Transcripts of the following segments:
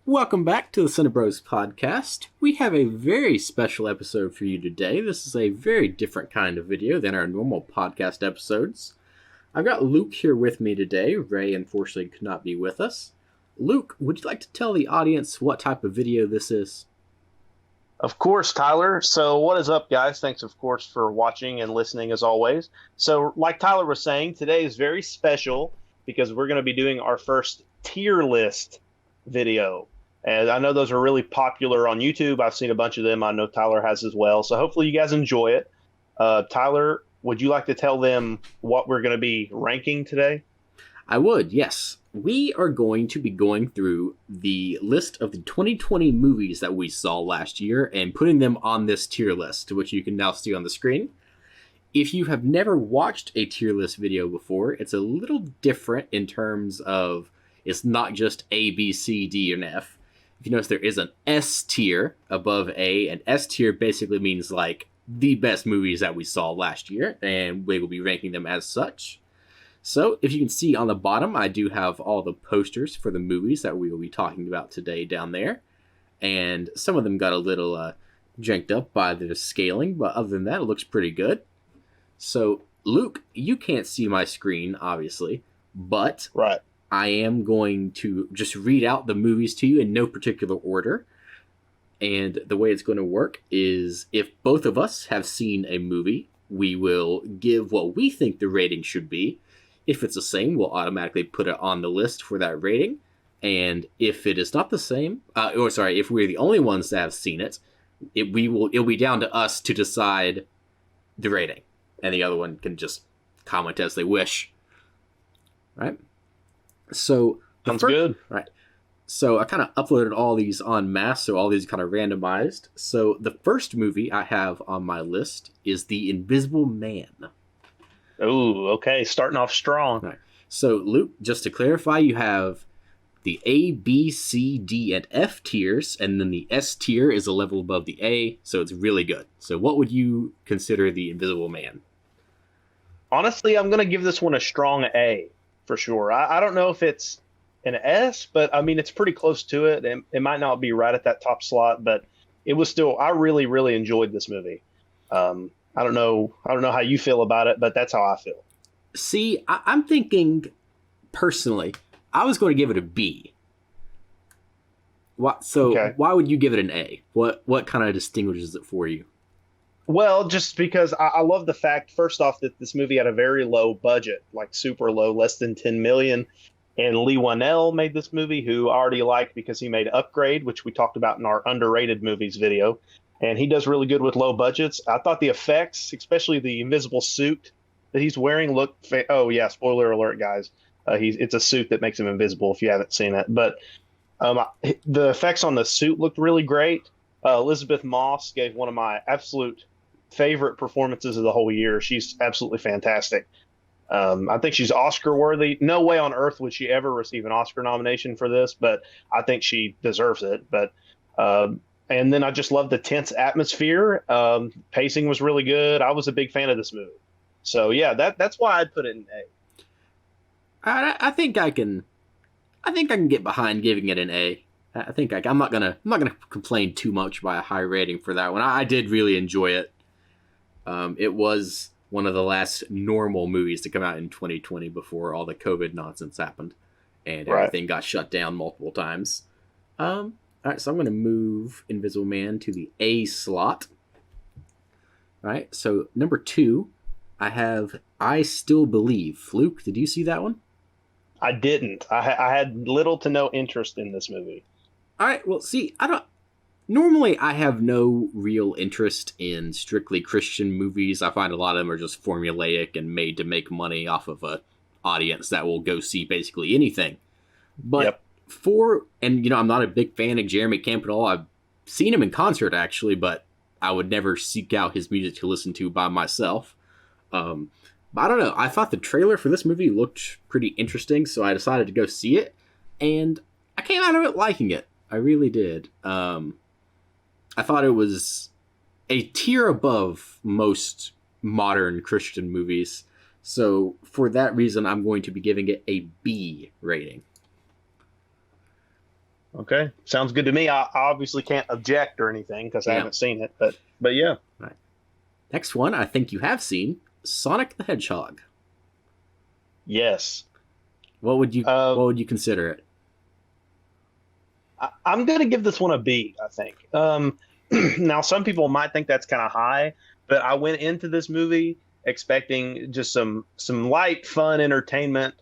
Welcome back to the Cine Bros podcast. We have a very special episode for you today. This is a very different kind of video than our normal podcast episodes. I've got Luke here with me today. Ray, unfortunately, could not be with us. Luke, would you like to tell the audience what type of video this is? Of course, Tyler. So what is up, guys? Thanks, of course, for watching and listening as always. So like Tyler was saying, today is very special because we're going to be doing our first tier list video. And I know those are really popular on YouTube. I've seen a bunch of them. I know Tyler has as well. So hopefully you guys enjoy it. Tyler, would you like to tell them what we're going to be ranking today? I would, yes. We are going to be going through the list of the 2020 movies that we saw last year and putting them on this tier list, which you can now see on the screen. If you have never watched a tier list video before, it's a little different in terms of it's not just A, B, C, D, and F. If you notice, there is an S tier above A, and S tier basically means like the best movies that we saw last year, and we will be ranking them as such. So, if you can see on the bottom, I do have all the posters for the movies that we will be talking about today down there. And some of them got a little janked up by the scaling, but other than that, it looks pretty good. So, Luke, you can't see my screen, obviously, but Right. I am going to just read out the movies to you in no particular order. And the way it's going to work is if both of us have seen a movie, we will give what we think the rating should be. If it's the same, we'll automatically put it on the list for that rating. And if it is not the same, if we're the only ones that have seen it, it'll be down to us to decide the rating. And the other one can just comment as they wish. Right? So Sounds good. Right. So I kind of uploaded all these en masse, so all these kind of randomized. So the first movie I have on my list is The Invisible Man. Oh, okay. Starting off strong. Right. So Luke, just to clarify, you have the A, B, C, D, and F tiers, and then the S tier is a level above the A, so it's really good. So what would you consider The Invisible Man? Honestly, I'm going to give this one a strong A for sure. I don't know if it's an S, but I mean, it's pretty close to it. It might not be right at that top slot, but it was still, I really, really enjoyed this movie. I don't know how you feel about it, but that's how I feel. See, I'm thinking, personally, I was going to give it a B. Why would you give it an A? What kind of distinguishes it for you? Well, just because I love the fact, first off, that this movie had a very low budget, like super low, less than 10 million. And Leigh Whannell made this movie, who I already liked because he made Upgrade, which we talked about in our underrated movies video. And he does really good with low budgets. I thought the effects, especially the invisible suit that he's wearing, oh yeah, spoiler alert, guys. It's a suit that makes him invisible if you haven't seen it. But the effects on the suit looked really great. Elizabeth Moss gave one of my absolute favorite performances of the whole year. She's absolutely fantastic. I think she's Oscar worthy. No way on earth would she ever receive an Oscar nomination for this, but I think she deserves it. But and then I just love the tense atmosphere. Pacing was really good. I was a big fan of this movie. So yeah, that's why I'd put it in A. I think I can get behind giving it an A. I'm not gonna complain too much by a high rating for that one. I did really enjoy it. It was one of the last normal movies to come out in 2020 before all the COVID nonsense happened and everything got shut down multiple times. All right, so I'm going to move Invisible Man to the A slot. All right, so number 2, I have I Still Believe. Luke, did you see that one? I didn't. I had little to no interest in this movie. All right, well, see, normally I have no real interest in strictly Christian movies. I find a lot of them are just formulaic and made to make money off of a audience that will go see basically anything. But I'm not a big fan of Jeremy Camp at all. I've seen him in concert actually, but I would never seek out his music to listen to by myself. But I don't know. I thought the trailer for this movie looked pretty interesting, so I decided to go see it, and I came out of it liking it. I really did. I thought it was a tier above most modern Christian movies. So for that reason, I'm going to be giving it a B rating. Okay, sounds good to me. I obviously can't object or anything because I Yeah. haven't seen it, but yeah, Right. Next one, I think you have seen Sonic the Hedgehog. yes. What Um, would you consider it? I'm going to give this one a B, I think. Now, some people might think that's kind of high, but I went into this movie expecting just some light, fun entertainment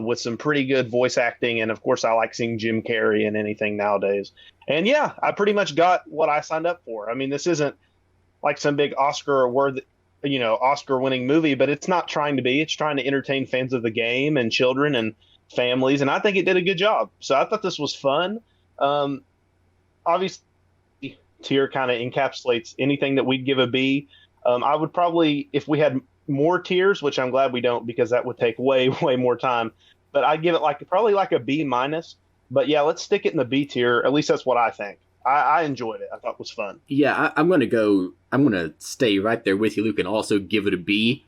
with some pretty good voice acting, and of course, I like seeing Jim Carrey in anything nowadays. And yeah, I pretty much got what I signed up for. I mean, this isn't like some big Oscar winning movie, but it's not trying to be. It's trying to entertain fans of the game and children and families, and I think it did a good job. So I thought this was fun. Um, Obviously, tier kind of encapsulates anything that we'd give a B. I would probably, if we had more tiers, which I'm glad we don't because that would take way way more time. But I'd give it like probably like a B minus. But yeah, let's stick it in the B tier. At least that's what I think. I enjoyed it. I thought it was fun. Yeah, I'm gonna go. I'm gonna stay right there with you, Luke, and also give it a B.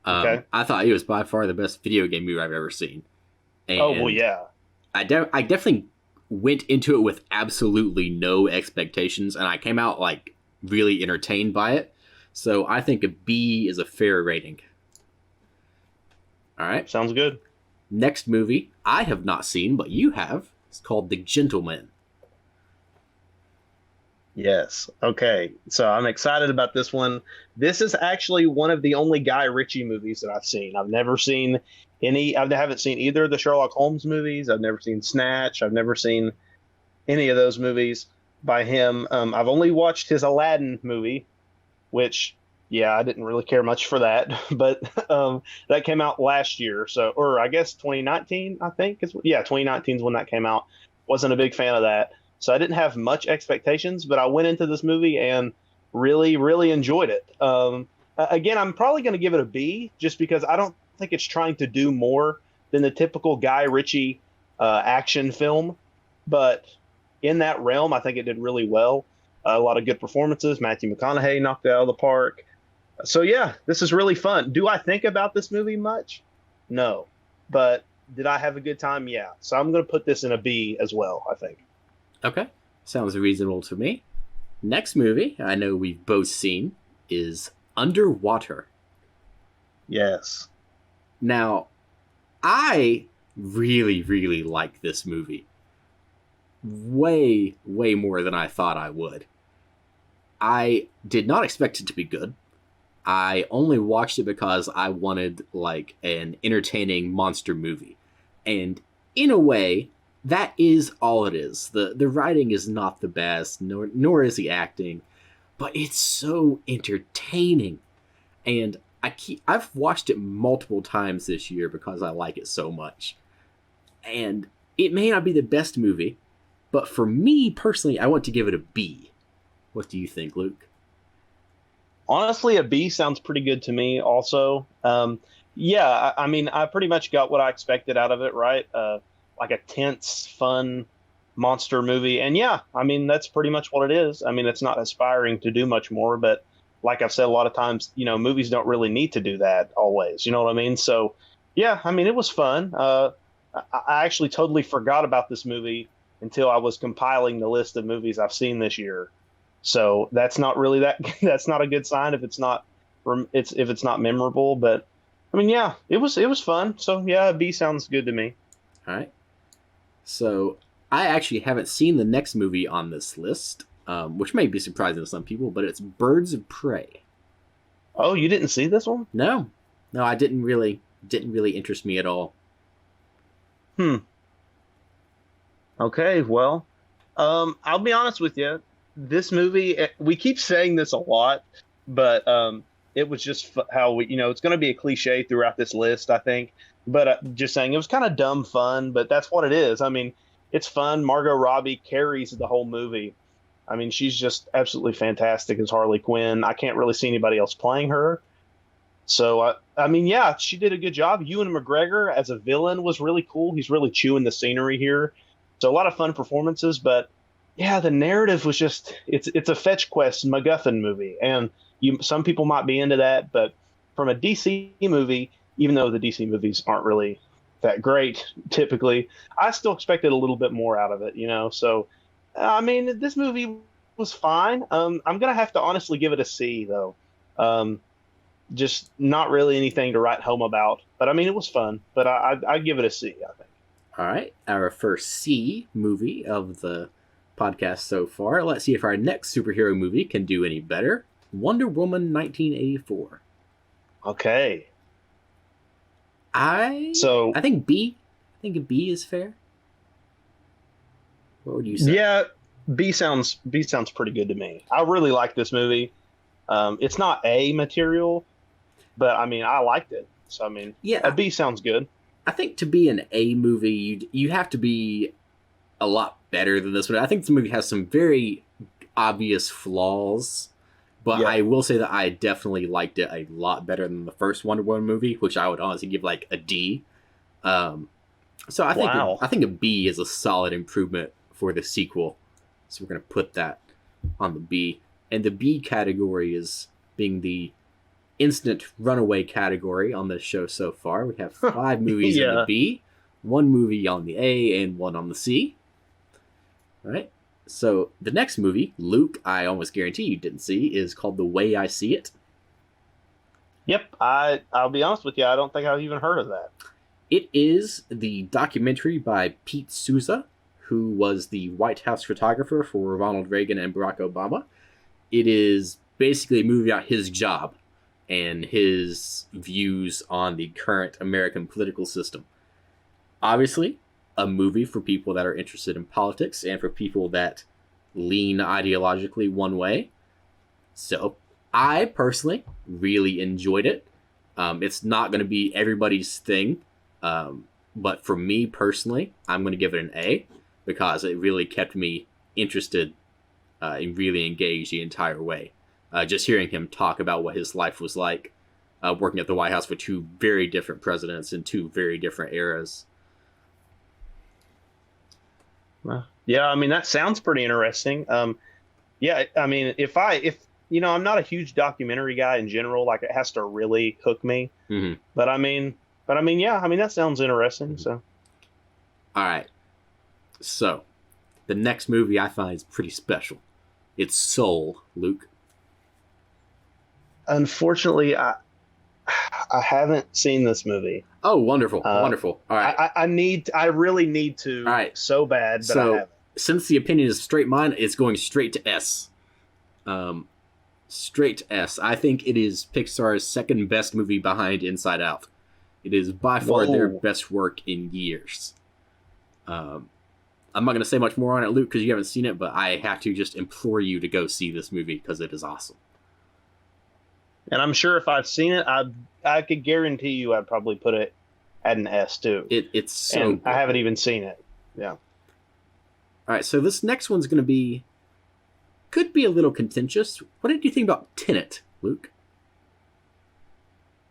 Okay. I thought it was by far the best video game movie I've ever seen, Oh well, and yeah. I definitely went into it with absolutely no expectations, and I came out like really entertained by it. So I think a B is a fair rating. All right. Sounds good. Next movie I have not seen, but you have. It's called The Gentleman. Yes. Okay. So I'm excited about this one. This is actually one of the only Guy Ritchie movies that I've seen. I've never seen any. I haven't seen either of the Sherlock Holmes movies. I've never seen Snatch. I've never seen any of those movies by him. I've only watched his Aladdin movie, which, yeah, I didn't really care much for that, but that came out last year. So, or I guess 2019, I think yeah, 2019 is when that came out. Wasn't a big fan of that. So I didn't have much expectations, but I went into this movie and really, really enjoyed it. Again, I'm probably going to give it a B just because I don't think it's trying to do more than the typical Guy Ritchie action film. But in that realm, I think it did really well. A lot of good performances. Matthew McConaughey knocked it out of the park. So yeah, this is really fun. Do I think about this movie much? No. But did I have a good time? Yeah. So I'm going to put this in a B as well, I think. Okay, sounds reasonable to me. Next movie I know we've both seen is Underwater. Yes. Now, I really, really like this movie. Way, way more than I thought I would. I did not expect it to be good. I only watched it because I wanted like an entertaining monster movie. And in a way, that is all it is. The writing is not the best, nor is the acting, but it's so entertaining. And I've watched it multiple times this year because I like it so much. And it may not be the best movie, but for me personally, I want to give it a B. What do you think, Luke? Honestly, a B sounds pretty good to me also. Yeah, I mean, I pretty much got what I expected out of it, right? Like a tense, fun monster movie. And yeah, I mean, that's pretty much what it is. I mean, it's not aspiring to do much more, but like I've said a lot of times, movies don't really need to do that always. You know what I mean? So yeah, I mean, it was fun. I actually totally forgot about this movie until I was compiling the list of movies I've seen this year. So that's not really that's not a good sign if it's not memorable. But I mean, yeah, it was fun. So yeah, B sounds good to me. All right. So I actually haven't seen the next movie on this list, which may be surprising to some people, but it's Birds of Prey. Oh, you didn't see this one? No, I didn't really interest me at all. Okay, well, I'll be honest with you. This movie, we keep saying this a lot, but it was just how it's going to be a cliche throughout this list, I think. But just saying, it was kind of dumb fun, but that's what it is. I mean, it's fun. Margot Robbie carries the whole movie. I mean, she's just absolutely fantastic as Harley Quinn. I can't really see anybody else playing her. So, I mean, yeah, she did a good job. Ewan McGregor as a villain was really cool. He's really chewing the scenery here. So a lot of fun performances, but yeah, the narrative was just it's a fetch quest MacGuffin movie, and some people might be into that, but from a DC movie, even though the DC movies aren't really that great. Typically, I still expected a little bit more out of it, you know. So, I mean, this movie was fine. I'm gonna have to honestly give it a C though. Um, just not really anything to write home about. But I mean, it was fun. But I'd give it a C, I think. All right, our first C movie of the podcast so far. Let's see if our next superhero movie can do any better. Wonder Woman 1984. Okay. I think B. I think a B is fair. What would you say? Yeah, B sounds pretty good to me. I really like this movie. It's not A material, but I mean I liked it. So I mean, Yeah. a B sounds good. I think to be an A movie, you have to be a lot better than this one. I think this movie has some very obvious flaws, but Yeah. I will say that I definitely liked it a lot better than the first Wonder Woman movie, which I would honestly give like a D. So Wow. I think a B is a solid improvement for the sequel. So we're gonna put that on the B, and the B category is being the instant runaway category on this show so far. We have 5 movies in the Yeah. B, 1 movie on the A, and 1 on the C. All right. So the next movie, Luke, I almost guarantee you didn't see, is called The Way I See It. Yep. I'll be honest with you. I don't think I've even heard of that. It is the documentary by Pete Souza, who was the White House photographer for Ronald Reagan and Barack Obama. It is basically a movie about his job and his views on the current American political system. Obviously, a movie for people that are interested in politics and for people that lean ideologically one way. So, I personally really enjoyed it. It's not going to be everybody's thing, but for me personally, I'm going to give it an A because it really kept me interested and really engaged the entire way. Just hearing him talk about what his life was like working at the White House for 2 very different presidents in 2 very different eras. Yeah, I mean that sounds pretty interesting. Yeah, I mean if you know, I'm not a huge documentary guy in general. Like it has to really hook me. Mm-hmm. But I mean, yeah, I mean that sounds interesting. So All right. So, the next movie I find is pretty special. It's Soul, Luke. unfortunately, I haven't seen this movie. Oh, wonderful. Wonderful. All right. I really need to All right. so bad, but I So, haven't. since the opinion is straight mine, it's going straight to S. Straight to S. I think it is Pixar's second best movie behind Inside Out. It is by far their Whoa. best work in years. I'm not going to say much more on it, Luke, because you haven't seen it, but I have to just implore you to go see this movie because it is awesome. And I'm sure if I've seen it, I could guarantee you I'd probably put it at an S too. It's so and I good. haven't even seen it. Yeah. All right, so this next one's going to could be a little contentious. What did you think about Tenet, Luke?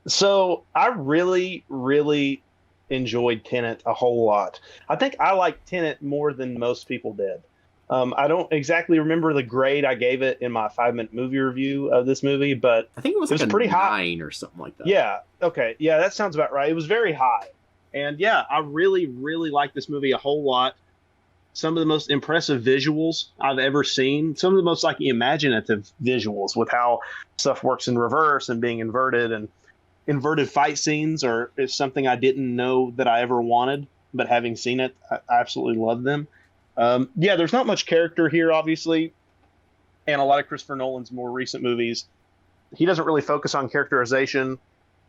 So I really, really enjoyed Tenet a whole lot. I think I liked Tenet more than most people did. I don't exactly remember the grade I gave it in my 5-minute movie review of this movie, but I think it was It was like a pretty high. 9 or something like that. yeah, okay, yeah, that sounds about right. It was very high, and yeah, I really, really liked this movie a whole lot. Some of the most impressive visuals I've ever seen. Some of the most like imaginative visuals with how stuff works in reverse and being inverted, and inverted fight scenes is something I didn't know that I ever wanted, but having seen it, I absolutely love them. Yeah, there's not much character here, obviously, and a lot of Christopher Nolan's more recent movies, he doesn't really focus on characterization.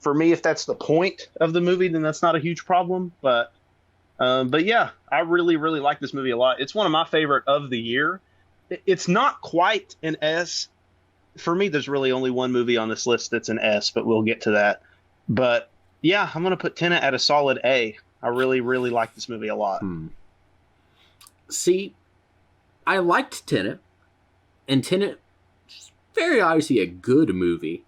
For me, if that's the point of the movie, then that's not a huge problem. But yeah, I really, really like this movie a lot. It's one of my favorite of the year. It's not quite an S. For me, there's really only one movie on this list that's an S, but we'll get to that. But yeah, I'm going to put Tenet at a solid A. I really, really like this movie a lot. See, I liked Tenet, and Tenet is very obviously a good movie.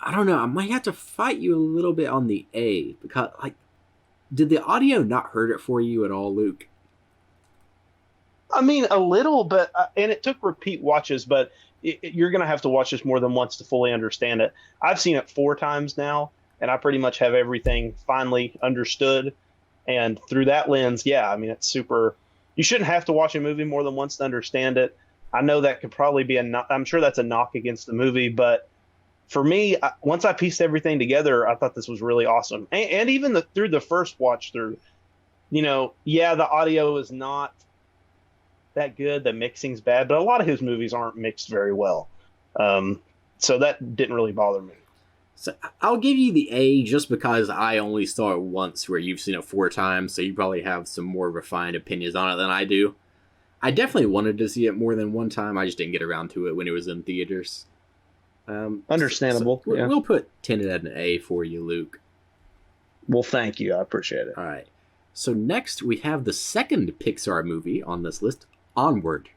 I don't know, I might have to fight you a little bit on the A, because, like, did the audio not hurt it for you at all, Luke? I mean, a little, but and it took repeat watches, but you're going to have to watch this more than once to fully understand it. I've seen it 4 times now, and I pretty much have everything finally understood. And through that lens, yeah, I mean, it's super. You shouldn't have to watch a movie more than once to understand it. I know that could probably be I'm sure that's a knock against the movie, but for me, once I pieced everything together, I thought this was really awesome. And even through the first watch through, yeah, the audio is not that good. The mixing's bad, but a lot of his movies aren't mixed very well. So that didn't really bother me. So I'll give you the A just because I only saw it once, where you've seen it 4 times, so you probably have some more refined opinions on it than I do. I definitely wanted to see it more than one time. I just didn't get around to it when it was in theaters. Understandable. So yeah. We'll put Tenet at an A for you, Luke. Well, thank you. I appreciate it. All right. So next we have the second Pixar movie on this list, Onward.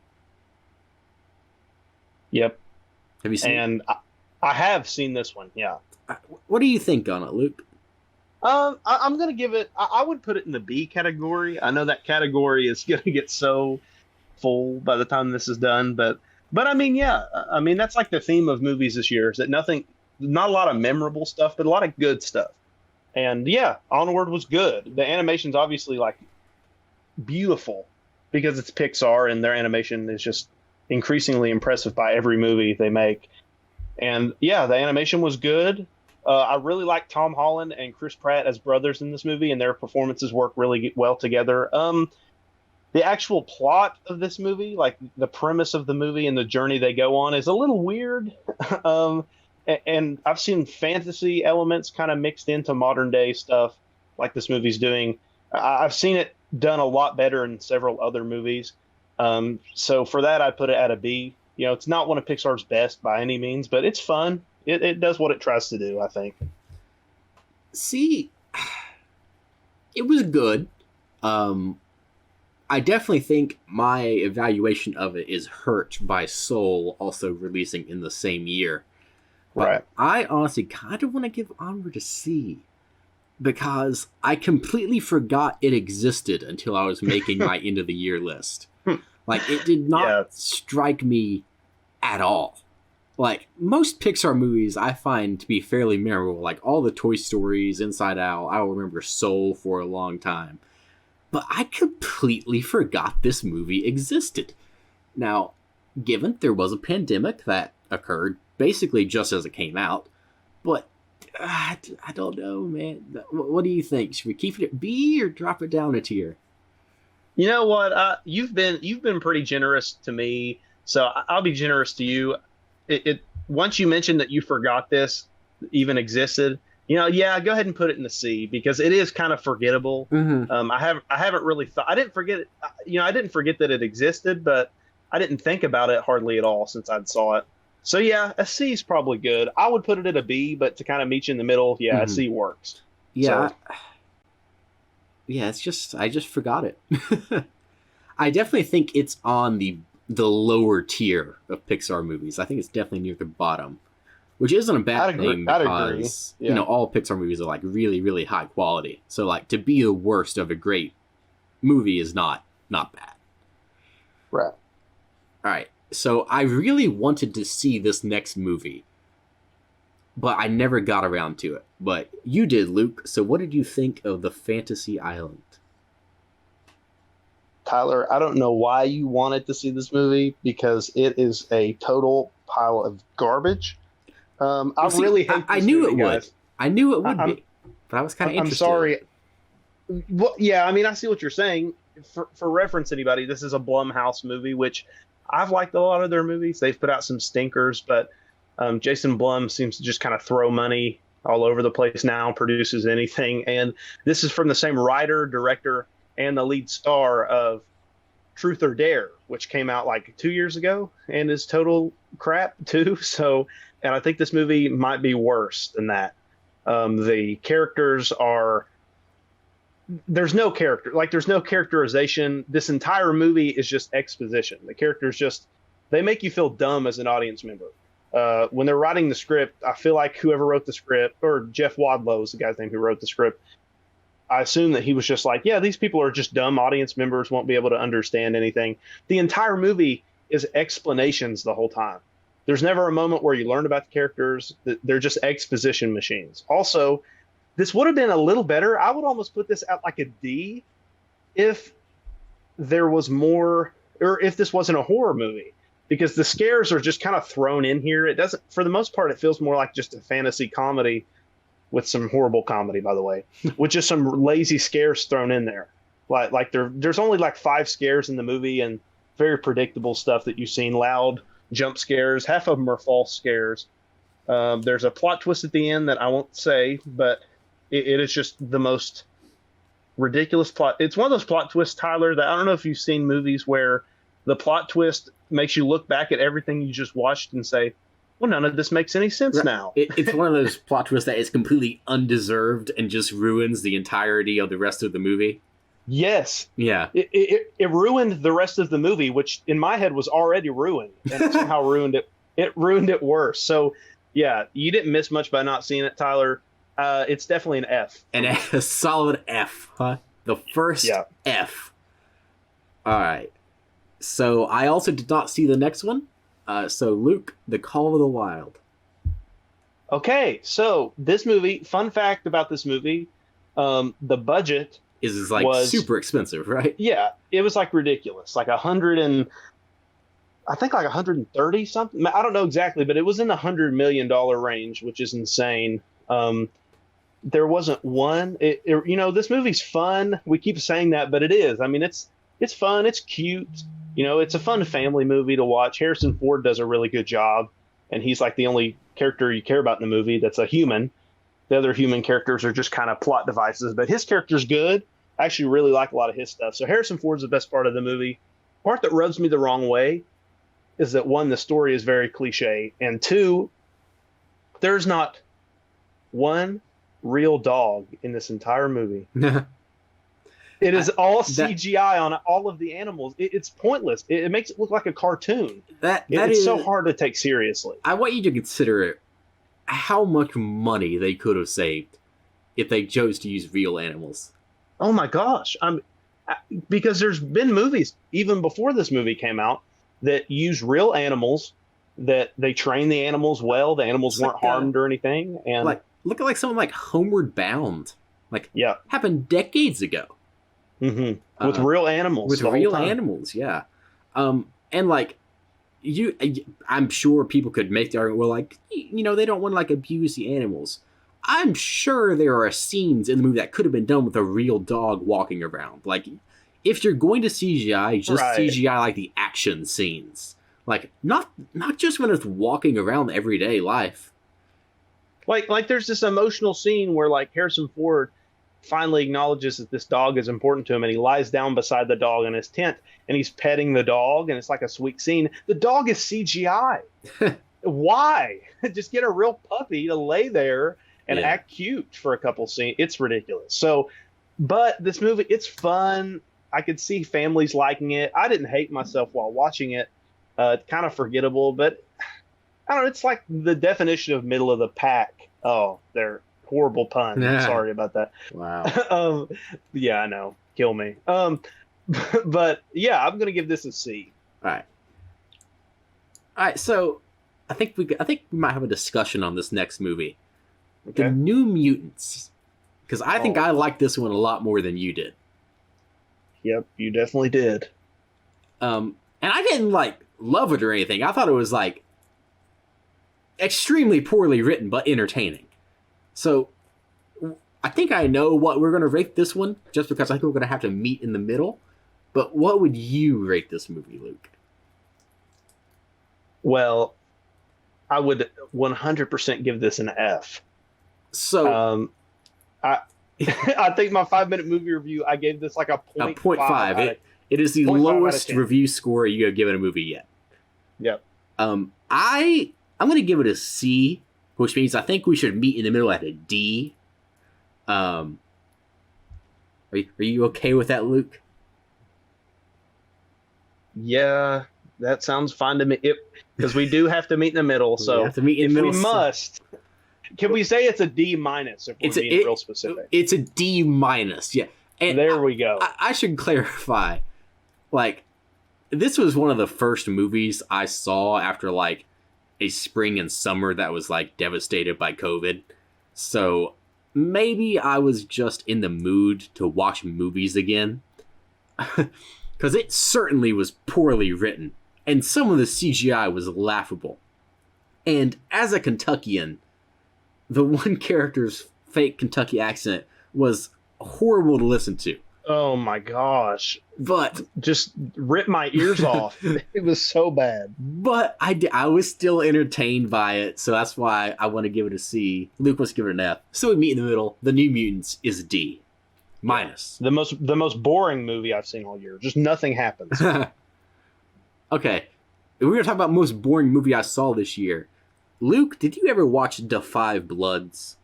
Yep. Have you seen it? And I have seen this one, yeah. What do you think on it, Luke? I'm going to give it, I would put it in the B category. I know that category is going to get so full by the time this is done, but I mean, yeah, I mean, that's like the theme of movies this year, is that not a lot of memorable stuff, but a lot of good stuff. And yeah, Onward was good. The animation's obviously like beautiful because it's Pixar and their animation is just increasingly impressive by every movie they make. And yeah, the animation was good. I really like Tom Holland and Chris Pratt as brothers in this movie, and their performances work really well together. The actual plot of this movie, like the premise of the movie and the journey they go on, is a little weird. And I've seen fantasy elements kind of mixed into modern day stuff like this movie's doing. I've seen it done a lot better in several other movies. So for that, I put it at a B. It's not one of Pixar's best by any means, but it's fun. It does what it tries to do, I think. See, it was good. I definitely think my evaluation of it is hurt by Soul also releasing in the same year. But Right. I honestly kind of want to give Onward a C because I completely forgot it existed until I was making my end of the year list. Like, it did not strike me at all. Like, most Pixar movies I find to be fairly memorable, like all the Toy Stories, Inside Out. I will remember Soul for a long time. But I completely forgot this movie existed. Now, given there was a pandemic that occurred basically just as it came out, but I don't know, man. What do you think? Should we keep it at B or drop it down a tier? You know what? You've been pretty generous to me, so I'll be generous to you. Once you mentioned that you forgot this even existed, yeah, go ahead and put it in the C because it is kind of forgettable. Mm-hmm. I haven't really thought. I didn't forget it. I didn't forget that it existed, but I didn't think about it hardly at all since I saw it. So yeah, a C is probably good. I would put it at a B, but to kind of meet you in the middle, yeah, a C works. Yeah. So, yeah, it's just I just forgot it. I definitely think it's on the lower tier of Pixar movies. I think it's definitely near the bottom, which isn't a bad thing because Yeah. all Pixar movies are like really, really high quality. So like to be the worst of a great movie is not bad. Right. All right. So I really wanted to see this next movie, but I never got around to it. But you did, Luke. So what did you think of The Fantasy Island? Tyler, I don't know why you wanted to see this movie because it is a total pile of garbage. I really hate. I knew it would. I knew it would be, but I was kind of interested. I'm sorry. Well, yeah, I mean, I see what you're saying. For reference, anybody, this is a Blumhouse movie, which I've liked a lot of their movies. They've put out some stinkers, but Jason Blum seems to just kind of throw money all over the place now, produces anything. And this is from the same writer, director, and the lead star of Truth or Dare, which came out like 2 years ago and is total crap too. So, and I think this movie might be worse than that. The characters there's no character, like there's no characterization. This entire movie is just exposition. The characters they make you feel dumb as an audience member. When they're writing the script, I feel like whoever wrote the script, or Jeff Wadlow is the guy's name who wrote the script, I assume that he was just like, yeah, these people are just dumb audience members, won't be able to understand anything. The entire movie is explanations the whole time. There's never a moment where you learn about the characters. They're just exposition machines. Also, This would have been a little better. I would almost put this at like a D if there was more, or if this wasn't a horror movie, because the scares are just kind of thrown in here. It doesn't, for the most part, it feels more like just a fantasy comedy with some horrible comedy, by the way, with just some lazy scares thrown in there. There's only like 5 scares in the movie, and very predictable stuff that you've seen. Loud jump scares. Half of them are false scares. There's a plot twist at the end that I won't say, but it is just the most ridiculous plot. It's one of those plot twists, Tyler, that I don't know if you've seen movies where the plot twist makes you look back at everything you just watched and say, well, none of this makes any sense now. It's one of those plot twists that is completely undeserved and just ruins the entirety of the rest of the movie. Yes. Yeah. It ruined the rest of the movie, which in my head was already ruined, and it somehow ruined it. It ruined it worse. So, yeah, you didn't miss much by not seeing it, Tyler. It's definitely an F. A solid F, huh? The first F. All right. So I also did not see the next one. So Luke, The Call of the Wild. Okay, so this movie, fun fact about this movie, the budget is like super expensive, right? Yeah, it was like ridiculous, like 130 something. I don't know exactly, but it was in the $100 million range, which is insane. There wasn't one. This movie's fun. We keep saying that, but it is. I mean, it's fun. It's cute. It's a fun family movie to watch. Harrison Ford does a really good job, and he's like the only character you care about in the movie that's a human. The other human characters are just kind of plot devices, but his character's good. I actually really like a lot of his stuff. So Harrison Ford's the best part of the movie. Part that rubs me the wrong way is that, one, the story is very cliche, and 2, there's not one real dog in this entire movie. It is all CGI on all of the animals. It's pointless. It makes it look like a cartoon. It's so hard to take seriously. I want you to consider how much money they could have saved if they chose to use real animals. Oh my gosh. Because there's been movies, even before this movie came out, that use real animals, that they train the animals well. The animals weren't harmed or anything. And look at something like Homeward Bound. Happened decades ago. Mm-hmm. With real animals. With real animals, yeah. I'm sure people could make the argument, they don't want to abuse the animals. I'm sure there are scenes in the movie that could have been done with a real dog walking around. If you're going to CGI, just CGI the action scenes. Not just when it's walking around everyday life. There's this emotional scene where Harrison Ford finally acknowledges that this dog is important to him, and he lies down beside the dog in his tent, and he's petting the dog, and it's like a sweet scene. The dog is CGI. Why? Just get a real puppy to lay there and act cute for a couple scenes. It's ridiculous. So, but this movie, it's fun. I could see families liking it. I didn't hate myself while watching it. It's kind of forgettable, but I don't know. It's like the definition of middle of the pack. Oh, they're horrible pun. Sorry about that. Wow. Yeah, I know. Kill me. But yeah, I'm gonna give this a C. All right. So I think we might have a discussion on this next movie, The New Mutants, because I think I like this one a lot more than you did. Yep, you definitely did. And I didn't love it or anything. I thought it was extremely poorly written but entertaining. So I think I know what we're going to rate this one, just because I think we're going to have to meet in the middle. But what would you rate this movie, Luke? Well, I would 100% give this an F. So I think my 5-minute movie review, I gave this a 0.5. It is the lowest review score you have given a movie yet. Yep. I'm going to give it a C, which means I think we should meet in the middle at a D. Are you okay with that, Luke? Yeah, that sounds fine to me. Because we do have to meet in the middle. So we have to meet in the middle. We must. Can we say it's a D minus if we're being real specific? It's a D minus, yeah. And there we go. I should clarify. This was one of the first movies I saw after a spring and summer that was devastated by COVID. So maybe I was just in the mood to watch movies again. Because it certainly was poorly written, and some of the CGI was laughable. And as a Kentuckian, the one character's fake Kentucky accent was horrible to listen to. Oh my gosh. But Just ripped my ears off. It was so bad. I was still entertained by it, so that's why I want to give it a C. Luke wants to give it an F. So we meet in the middle. The New Mutants is a D. Minus. The most boring movie I've seen all year. Just nothing happens. Okay. If we're going to talk about most boring movie I saw this year. Luke, did you ever watch Da 5 Bloods?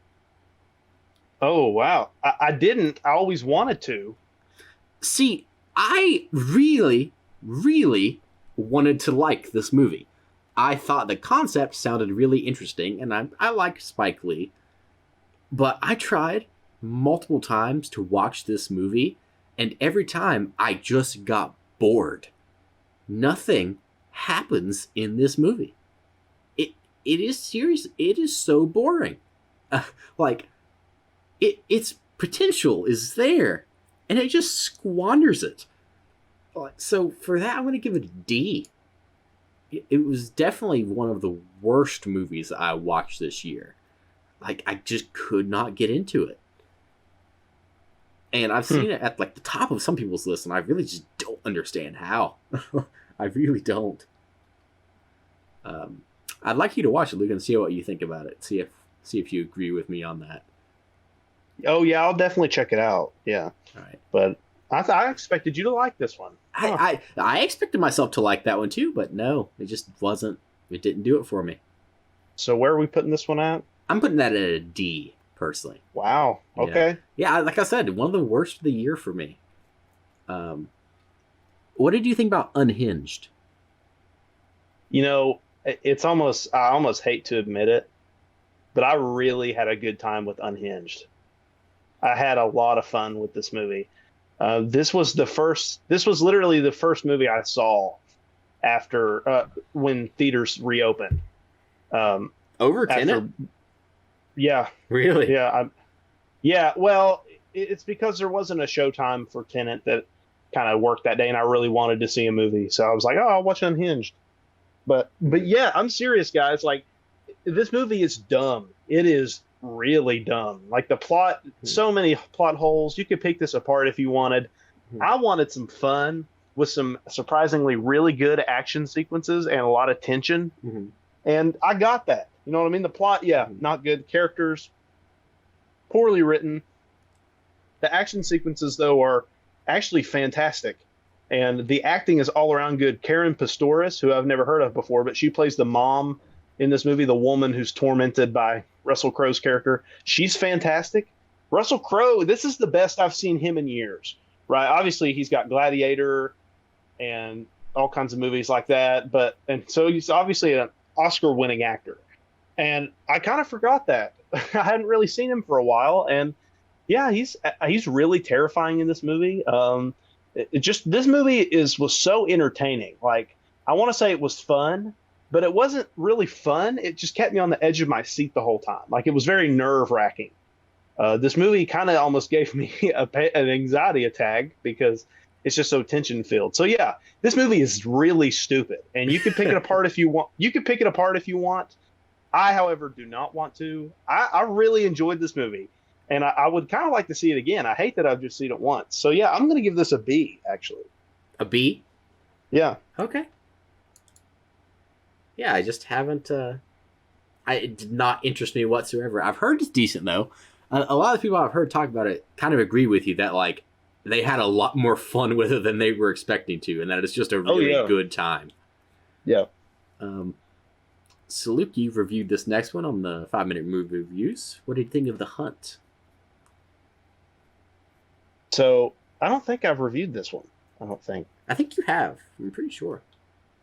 Oh, wow. I didn't. I always wanted to. See, I really, really wanted to like this movie. I thought the concept sounded really interesting, and I like Spike Lee. But I tried multiple times to watch this movie, and every time I just got bored. Nothing happens in this movie. It is serious. It is so boring. Its potential is there, and it just squanders it. So for that, I'm going to give it a D. It was definitely one of the worst movies that I watched this year. I just could not get into it. And I've seen it at the top of some people's list, and I really just don't understand how. I really don't. I'd like you to watch it, Luke, and see what you think about it. See if you agree with me on that. Oh yeah, I'll definitely check it out. Yeah. All right. But I expected you to like this one. I expected myself to like that one too, but no, it just wasn't. It didn't do it for me. So where are we putting this one at? I'm putting that at a D, personally. Wow. Okay. Yeah, like I said, one of the worst of the year for me. What did you think about Unhinged? It's almost, I almost hate to admit it, but I really had a good time with Unhinged. I had a lot of fun with this movie. This was literally the first movie I saw after when theaters reopened. Over Tenet? Yeah. Really? Yeah. Yeah. Well, it's because there wasn't a showtime for Tenet that kind of worked that day, and I really wanted to see a movie, so I was like, "Oh, I'll watch Unhinged." But yeah, I'm serious, guys. This movie is dumb. It is really dumb. The plot, so many plot holes. You could pick this apart if you wanted. I wanted some fun with some surprisingly really good action sequences and a lot of tension. And I got that. You know what I mean? The plot, not good. Characters, poorly written. The action sequences, though, are actually fantastic. And the acting is all around good. Karen Pastoris, who I've never heard of before, but she plays the mom in this movie, the woman who's tormented by Russell Crowe's character. She's fantastic. Russell Crowe, this is the best I've seen him in years, right? Obviously, he's got Gladiator and all kinds of movies like that. And so he's obviously an Oscar-winning actor. And I kind of forgot that. I hadn't really seen him for a while. And yeah, he's really terrifying in this movie. This movie was so entertaining. I want to say it was fun, but it wasn't really fun. It just kept me on the edge of my seat the whole time. It was very nerve-wracking. This movie kind of almost gave me an anxiety attack because it's just so tension-filled. So yeah, this movie is really stupid, and you can pick it apart if you want. I, however, do not want to. I really enjoyed this movie, and I would kind of like to see it again. I hate that I've just seen it once. So yeah, I'm going to give this a B, actually. A B? Yeah. Okay. Yeah, I just haven't. It did not interest me whatsoever. I've heard it's decent though. A lot of people I've heard talk about it kind of agree with you that they had a lot more fun with it than they were expecting to, and that it's just a really good time. Yeah. So Luke, you've reviewed this next one on the 5-minute movie reviews. What did you think of The Hunt? So I don't think I've reviewed this one. I don't think. I think you have. I'm pretty sure.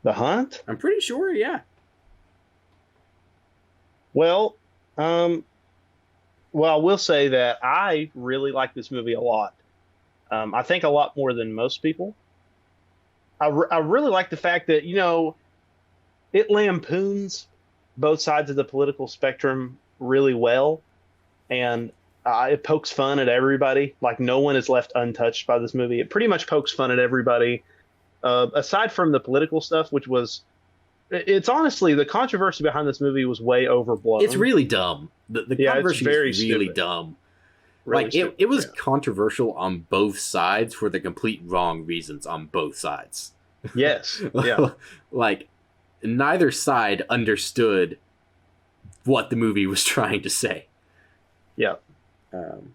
The Hunt? I'm pretty sure, yeah. Well, I will say that I really like this movie a lot. I think a lot more than most people. I really like the fact that, it lampoons both sides of the political spectrum really well. And It pokes fun at everybody. Like no one is left untouched by this movie. It pretty much pokes fun at everybody. Aside from the political stuff, which was, it's honestly the controversy behind this movie was way overblown. It's really dumb. The Yeah, it's controversy very is really stupid. dumb. Really Like stupid, it was yeah. controversial on both sides for the complete wrong reasons on both sides. Yes, yeah, Like neither side understood what the movie was trying to say. yeah, Um,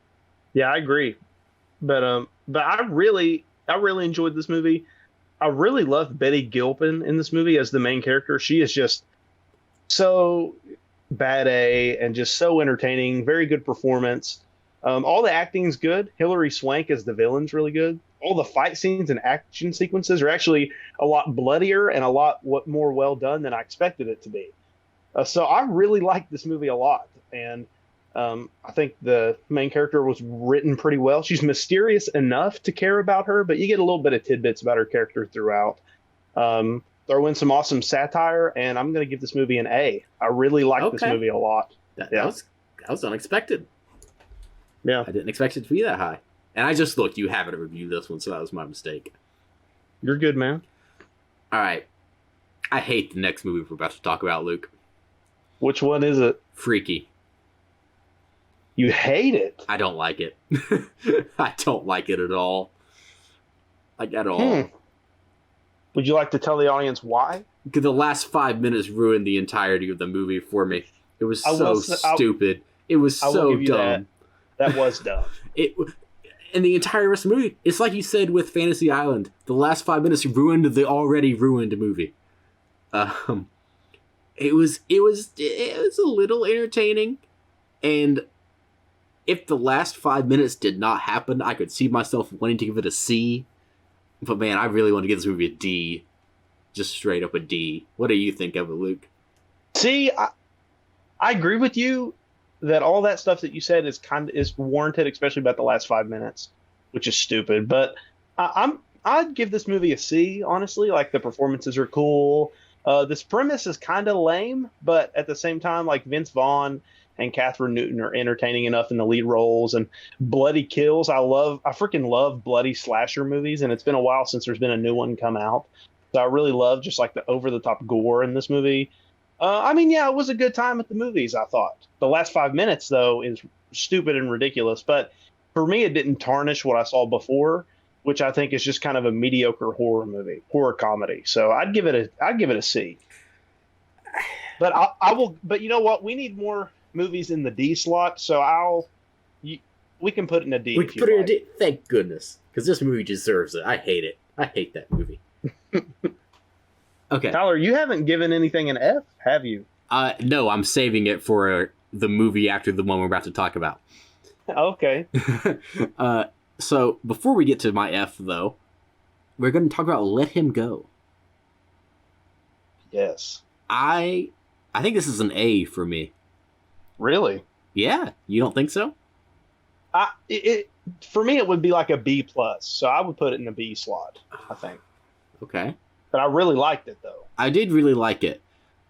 yeah. I agree, but I really enjoyed this movie. I really loved Betty Gilpin in this movie as the main character. She is just so bad A and just so entertaining. Very good performance. All the acting's good. Hilary Swank as the villain's really good. All the fight scenes and action sequences are actually a lot bloodier and a lot more well done than I expected it to be. So I really liked this movie a lot, and I think the main character was written pretty well. She's mysterious enough to care about her, but you get a little bit of tidbits about her character throughout. Throw in some awesome satire, and I'm going to give this movie an A. I really like this Okay. movie a lot. that Yeah. was unexpected. Yeah, I didn't expect it to be that high. And I just looked. You haven't reviewed this one, so that was my mistake. you're good, man. All right. I hate the next movie we're about to talk about, Luke. Which one is it? Freaky. You hate it? I don't like it. I don't like it at all. Like, at all. Would you like to tell the audience why? Because the last 5 minutes ruined the entirety of the movie for me. It was I so will say- I'll- stupid. It was I will so give you dumb. That was dumb. It and the entire rest of the movie, it's like you said with Fantasy Island. The last 5 minutes ruined the already ruined movie. It was a little entertaining, and if the last 5 minutes did not happen, I could see myself wanting to give it a C. But man, I really want to give this movie a D. Just straight up a D. What do you think of it, Luke? See, I agree with you that all that stuff that you said is warranted, especially about the last 5 minutes, which is stupid. But I'd give this movie a C, honestly. Like the performances are cool. This premise is kind of lame, but at the same time, like Vince Vaughn and Catherine Newton are entertaining enough in the lead roles, and bloody kills. I freaking love bloody slasher movies, and it's been a while since there's been a new one come out. So I really love just like the over the top gore in this movie. I mean, yeah, it was a good time at the movies, I thought. The last 5 minutes, though, is stupid and ridiculous. But for me, it didn't tarnish what I saw before, which I think is just kind of a mediocre horror comedy. So I'd give it a C. But I will. But you know what? We need more movies in the D slot. So we can put it in a D. We if can put it you in a like. D. Thank goodness, because this movie deserves it. I hate it. I hate that movie. Okay. Tyler, you haven't given anything an F, have you? No, I'm saving it for the movie after the one we're about to talk about. Okay. So before we get to my F, though, we're going to talk about Let Him Go. Yes. I think this is an A for me. Really? Yeah, you don't think so? For me, it would be like a B plus. So I would put it in the B slot, I think. Okay. But I really liked it, though. I did really like it.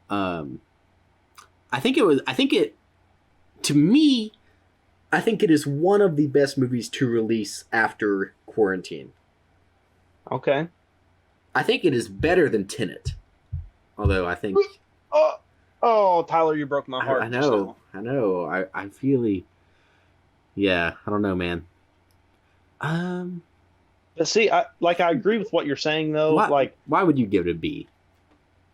To me, I think it is one of the best movies to release after quarantine. Okay. I think it is better than Tenet. Although I think Oh, Tyler, you broke my heart. I know. I really, yeah. I don't know, man. But see, I agree with what you're saying, though. Why would you give it a B?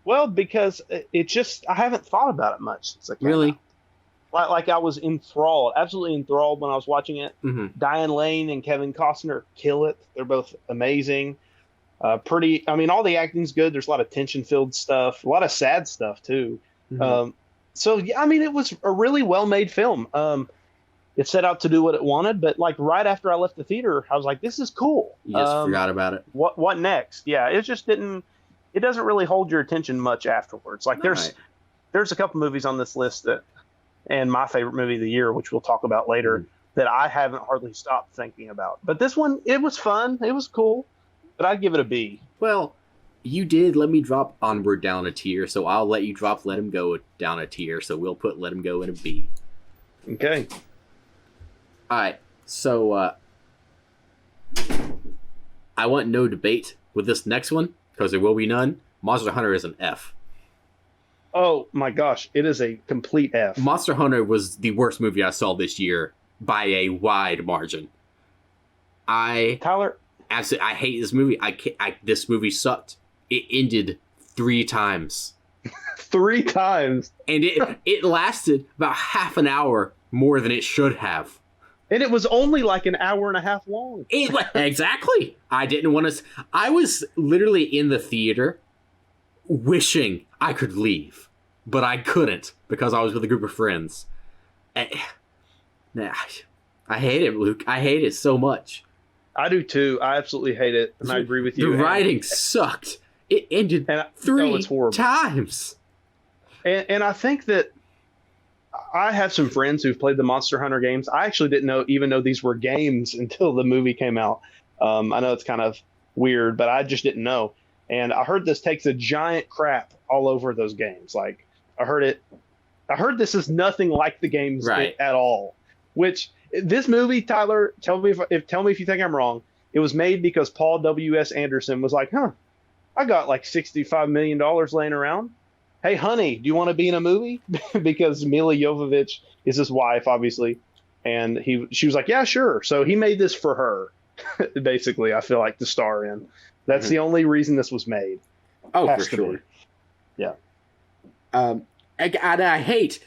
Well, because it just I haven't thought about it much since it came Really? out. Like I was enthralled, absolutely enthralled when I was watching it. Mm-hmm. Diane Lane and Kevin Costner kill it. They're both amazing. I mean, all the acting's good. There's a lot of tension-filled stuff, a lot of sad stuff too. Mm-hmm. So yeah, I mean, it was a really well-made film. It set out to do what it wanted, but like right after I left the theater, I was like, "This is cool." You just forgot about it. What next? Yeah, it just didn't. It doesn't really hold your attention much afterwards. Like there's a couple movies on this list and my favorite movie of the year, which we'll talk about later, that I haven't hardly stopped thinking about. But this one, it was fun. It was cool. But I'd give it a B. Well, you did let me drop Onward down a tier, so I'll let you drop Let Him Go down a tier, so we'll put Let Him Go in a B. Okay. All right, so I want no debate with this next one because there will be none. Monster Hunter is an F. Oh my gosh, it is a complete F. Monster Hunter was the worst movie I saw this year by a wide margin. Tyler, I hate this movie. This movie sucked. It ended 3 times. 3 times. And it lasted about half an hour more than it should have. And it was only like an hour and a half long. Exactly. I didn't want to. I was literally in the theater wishing I could leave, but I couldn't because I was with a group of friends. I hate it, Luke. I hate it so much. I do too. I absolutely hate it, and I agree with you. The writing sucked. It ended 3 times. And I think that I have some friends who've played the Monster Hunter games. I actually didn't even know these were games until the movie came out. I know it's kind of weird, but I just didn't know. And I heard this takes a giant crap all over those games. Like I heard this is nothing like the games at all. Which this movie, Tyler, tell me if you think I'm wrong. It was made because Paul W.S. Anderson was like, I got like $65 million laying around. Hey, honey, do you want to be in a movie? Because Mila Jovovich is his wife, obviously. And she was like, yeah, sure. So he made this for her, basically, I feel like, to star in. That's the only reason this was made. Oh, for sure. Yeah. I hate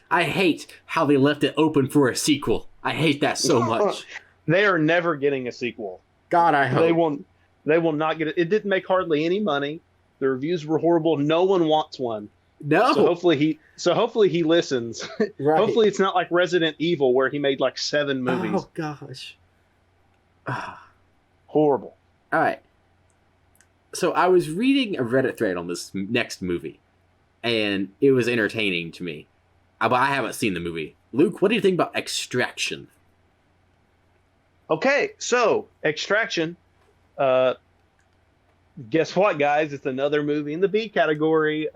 how they left it open for a sequel. I hate that so much. They are never getting a sequel. God, I hope. They will not get it. It didn't make hardly any money. The reviews were horrible. No one wants one. No. So hopefully he listens. Right. Hopefully it's not like Resident Evil where he made like 7 movies. Oh gosh. Horrible. All right. So I was reading a Reddit thread on this next movie, and it was entertaining to me. But I haven't seen the movie. Luke, what do you think about Extraction? Okay, so Extraction. Guess what, guys? It's another movie in the B category.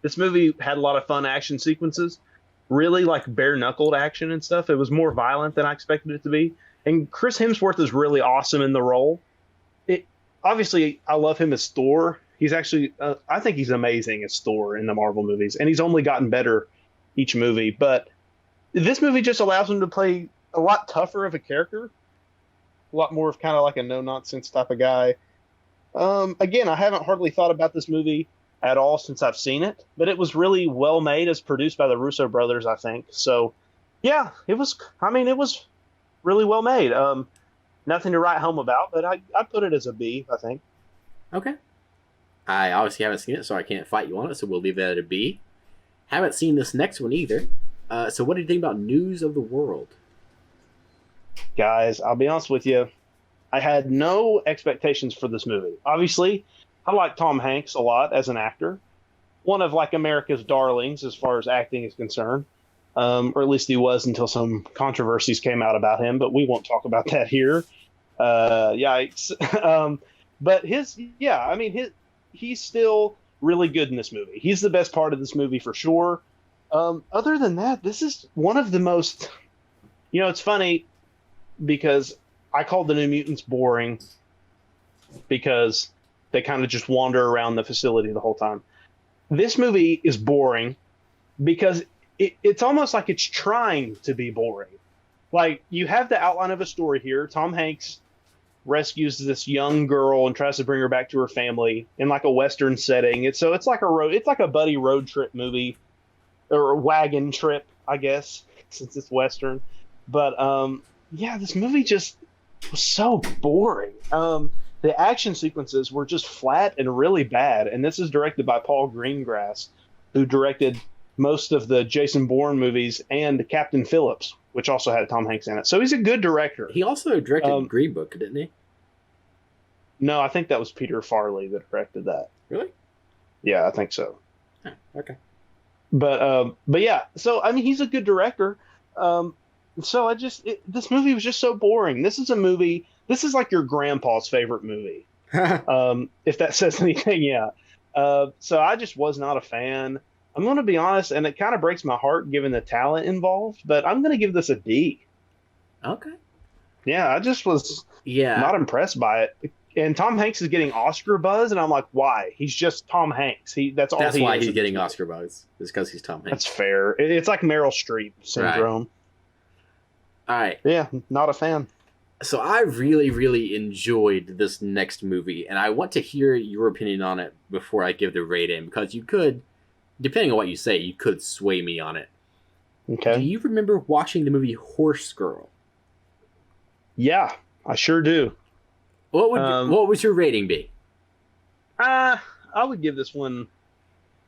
This movie had a lot of fun action sequences, really like bare-knuckled action and stuff. It was more violent than I expected it to be. And Chris Hemsworth is really awesome in the role. Obviously, I love him as Thor. He's actually, I think he's amazing as Thor in the Marvel movies. And he's only gotten better each movie. But this movie just allows him to play a lot tougher of a character. A lot more of kind of like a no-nonsense type of guy. Again, I haven't hardly thought about this movie at all since I've seen it, but it was really well made. It's produced by the Russo brothers, I think. So, yeah, it was really well made. Nothing to write home about, but I'd put it as a B, I think. Okay. I obviously haven't seen it, so I can't fight you on it, so we'll leave that at a B. Haven't seen this next one either. So what do you think about News of the World? Guys, I'll be honest with you. I had no expectations for this movie. Obviously, I like Tom Hanks a lot as an actor. One of like America's darlings as far as acting is concerned. Or at least he was until some controversies came out about him, but we won't talk about that here. Yikes. But he's still really good in this movie. He's the best part of this movie for sure. Other than that, this is one of the most, it's funny because I called the New Mutants boring because they kind of just wander around the facility the whole time. This movie is boring because it's almost like it's trying to be boring. Like, you have the outline of a story here. Tom Hanks rescues this young girl and tries to bring her back to her family in like a Western setting. It's like a buddy road trip movie, or a wagon trip, I guess, since it's Western. But this movie just was so boring. The action sequences were just flat and really bad. And this is directed by Paul Greengrass, who directed most of the Jason Bourne movies and Captain Phillips, which also had Tom Hanks in it. So he's a good director. He also directed Green Book, didn't he? No, I think that was Peter Farley that directed that. Really? Yeah, I think so. Oh, okay. But yeah, so I mean, he's a good director. So this movie was just so boring. This is like your grandpa's favorite movie. If that says anything, yeah. So I just was not a fan. I'm going to be honest, and it kind of breaks my heart given the talent involved, but I'm going to give this a D. Okay. Yeah, I just was Yeah. not impressed by it. And Tom Hanks is getting Oscar buzz, and I'm like, why? He's just Tom Hanks. That's all That's he why is he's in this getting movie. Oscar buzz. Is because he's Tom That's Hanks. fair. It's like Meryl Streep Right. syndrome. All right. Yeah, not a fan. So I really, really enjoyed this next movie, and I want to hear your opinion on it before I give the rating, because you could, depending on what you say, you could sway me on it. Do Okay. you remember watching the movie Horse Girl? Yeah, I sure do. Um, what would your rating be? uh, I would give this one.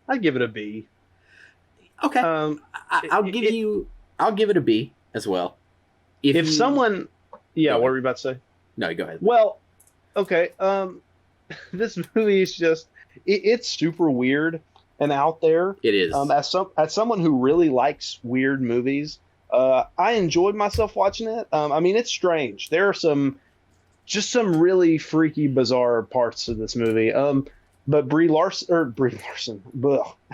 I'd give it a B. Okay, Um, I'll give it, you. I'll give it a B as well. If if you someone, yeah, go what ahead. were you about to say? No, go ahead. Well, okay. This movie is just it's super weird and out there. It is. As someone who really likes weird movies, I enjoyed myself watching it. I mean, it's strange. There are some really freaky, bizarre parts of this movie. But Brie Larson.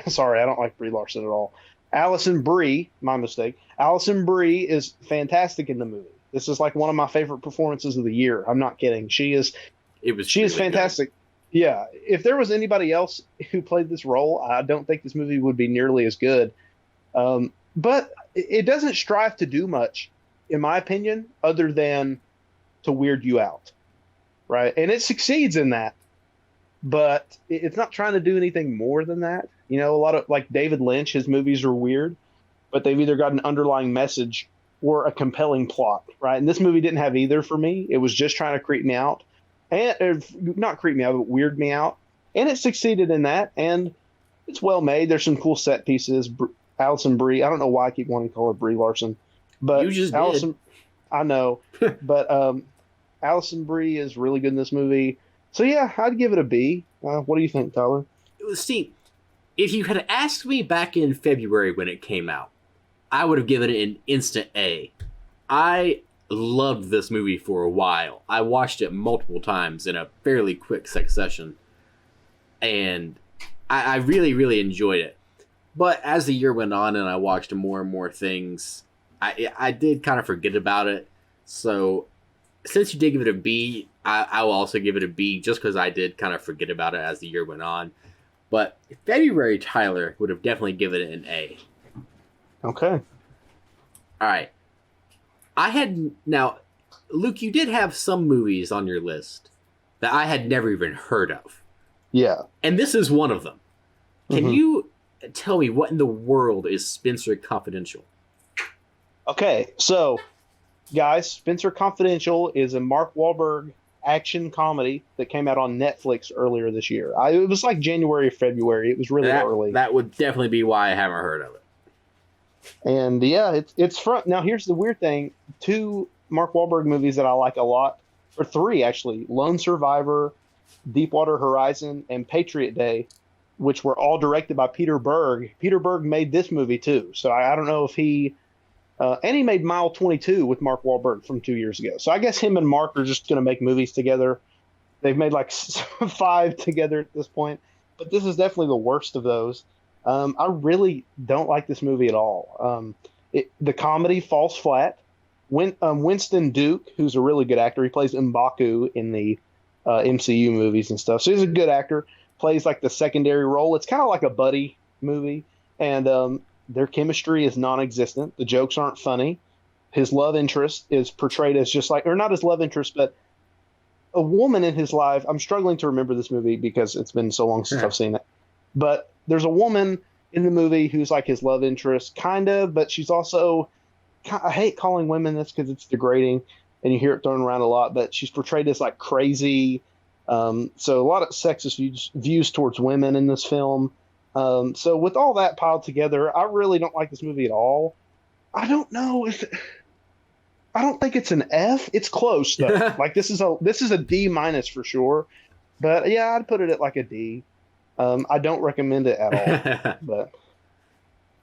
Sorry, I don't like Brie Larson at all. Allison Brie, my mistake. Allison Brie is fantastic in the movie. This is like one of my favorite performances of the year. I'm not kidding. It was She is really good. fantastic. Yeah, if there was anybody else who played this role, I don't think this movie would be nearly as good. But it doesn't strive to do much, in my opinion, other than to weird you out, right? And it succeeds in that, but it's not trying to do anything more than that. You know, a lot of like David Lynch, his movies are weird, but they've either got an underlying message or a compelling plot, right? And this movie didn't have either for me. It was just trying to creep me out, and not creep me out, but weird me out, and it succeeded in that. And it's well made. There's some cool set pieces. Alison Brie. I don't know why I keep wanting to call her Brie Larson, You but just did. Alison. I know, but Alison Brie is really good in this movie. So yeah, I'd give it a B. What do you think, Tyler? See, if you had asked me back in February when it came out, I would have given it an instant A. I loved this movie for a while. I watched it multiple times in a fairly quick succession, and I really, really enjoyed it. But as the year went on and I watched more and more things, I did kind of forget about it. So since you did give it a B, I will also give it a B just because I did kind of forget about it as the year went on. But February Tyler would have definitely given it an A. Okay. All right. I had now, Luke, you did have some movies on your list that I had never even heard of. Yeah. And this is one of them. Can Mhm. you tell me what in the world is Spencer Confidential? Okay. So, guys, Spencer Confidential is a Mark Wahlberg action comedy that came out on Netflix earlier this year. It was like January or February. It was really early. That would definitely be why I haven't heard of it. And yeah, it's from now. Here's the weird thing: two Mark Wahlberg movies that I like a lot, or three actually: Lone Survivor, Deepwater Horizon, and Patriot Day, which were all directed by Peter Berg. Peter Berg made this movie too, so I don't know if and he made Mile 22 with Mark Wahlberg from 2 years ago. So I guess him and Mark are just going to make movies together. They've made like five together at this point, but this is definitely the worst of those. I really don't like this movie at all. The comedy falls flat. Winston Duke, who's a really good actor, he plays M'Baku in the MCU movies and stuff. So he's a good actor. Plays like the secondary role. It's kind of like a buddy movie, and their chemistry is non-existent. The jokes aren't funny. His love interest is portrayed as just like, or not his love interest, but a woman in his life. I'm struggling to remember this movie because it's been so long since I've seen it. But there's a woman in the movie who's like his love interest, kind of, but she's also, I hate calling women this because it's degrading and you hear it thrown around a lot, but she's portrayed as like crazy. So a lot of sexist views towards women in this film. So with all that piled together, I really don't like this movie at all. I don't know if I don't think it's an F. It's close though. Like this is a D minus for sure. But yeah, I'd put it at like a D. I don't recommend it at all. But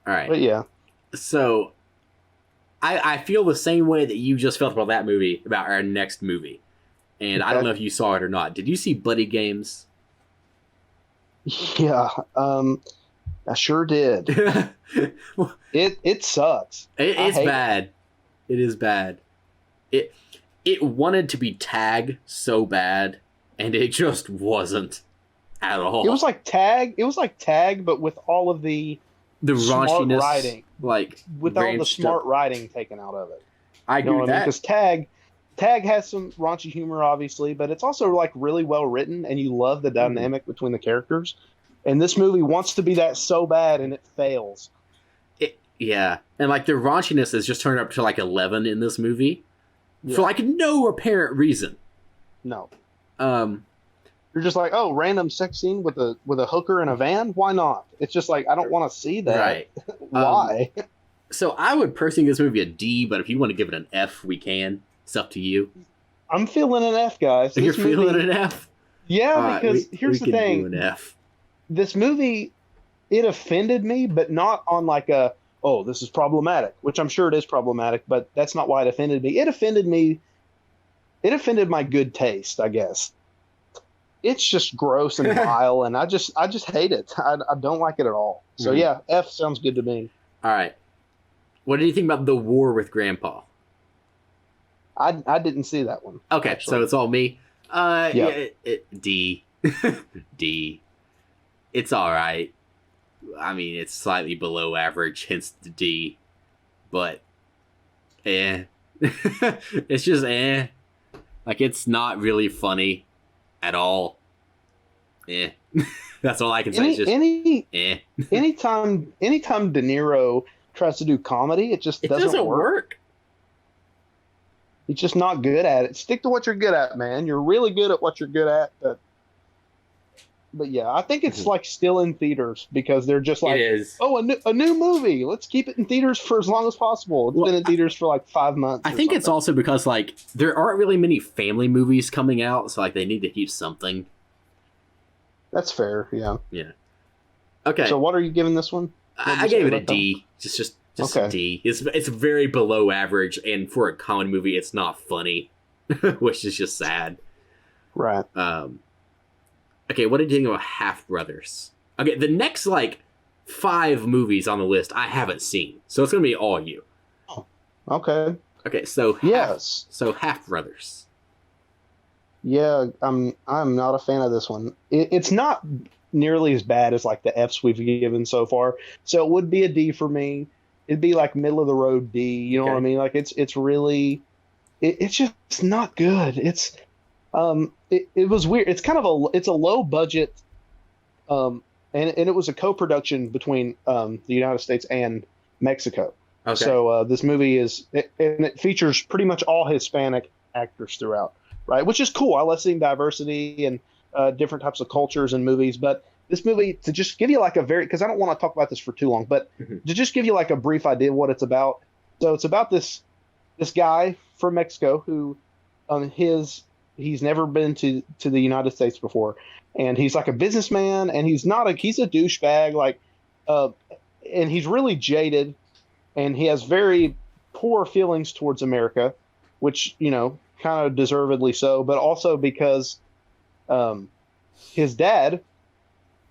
All right. but yeah. So I feel the same way that you just felt about that movie, about our next movie. And I don't Okay. know if you saw it or not. Did you see Buddy Games? Yeah. I sure did. It sucks. I It's hate it. bad. It is bad. it wanted to be Tag so bad, and it just wasn't at all. It was like Tag. It was like Tag, but with all of the smart raunchiness, writing, like with all the ranched smart up. writing taken out of it. I agree with that. Because Tag has some raunchy humor, obviously, but it's also like really well written, and you love the dynamic between the characters. And this movie wants to be that so bad, and it fails. Yeah, and like the raunchiness is just turned up to like 11 in this movie for like no apparent reason. No, You're just like, oh, random sex scene with a hooker in a van. Why not? It's just like I don't want to see that. Right? Why? So I would personally give this movie a D, but if you want to give it an F, we can. It's up to you. I'm feeling an F, guys. You're feeling an F? Yeah, because here's the thing. Do an F. This movie, it offended me, but not on like a, oh, this is problematic, which I'm sure it is problematic, but that's not why it offended me. It offended my good taste, I guess. It's just gross and vile, and I just hate it. I don't like it at all. So yeah, F sounds good to me. All right. What do you think about The War with Grandpa? I didn't see that one. Okay, actually. So it's all me. Yeah. D. D. It's all right. I mean, it's slightly below average, hence the D. But, it's just Like, it's not really funny at all. That's all I can say. Anytime De Niro tries to do comedy, it doesn't work. He's just not good at it. Stick to what you're good at, man. You're really good at what you're good at. But yeah, I think it's like still in theaters because they're just like, oh, a new movie. Let's keep it in theaters for as long as possible. It's been in theaters for like 5 months. I think it's also because like there aren't really many family movies coming out, so like they need to keep something. That's fair. Yeah. Yeah. Okay. So what are you giving this one? I gave it a D. Just okay. A D. It's very below average, and for a comedy movie, it's not funny, which is just sad. Right. Okay, what did you think about Half Brothers? Okay, the next, 5 movies on the list I haven't seen, so it's going to be all you. Oh, okay. Okay, so Half Brothers. Yeah, I'm not a fan of this one. It's not nearly as bad as, the Fs we've given so far, so it would be a D for me. It'd be, middle of the road D, you know what I mean? It's really... It's just not good. It's... It was weird. It's kind of it's a low budget, and it was a co-production between the United States and Mexico. Okay. So this movie it features pretty much all Hispanic actors throughout, right? Which is cool. I love seeing diversity and different types of cultures in movies. But this movie, to just give you because I don't want to talk about this for too long, but to just give you a brief idea of what it's about. So it's about this guy from Mexico who he's never been to the United States before, and he's a businessman, and he's a douchebag, and he's really jaded, and he has very poor feelings towards America, which, kind of deservedly so, but also because his dad,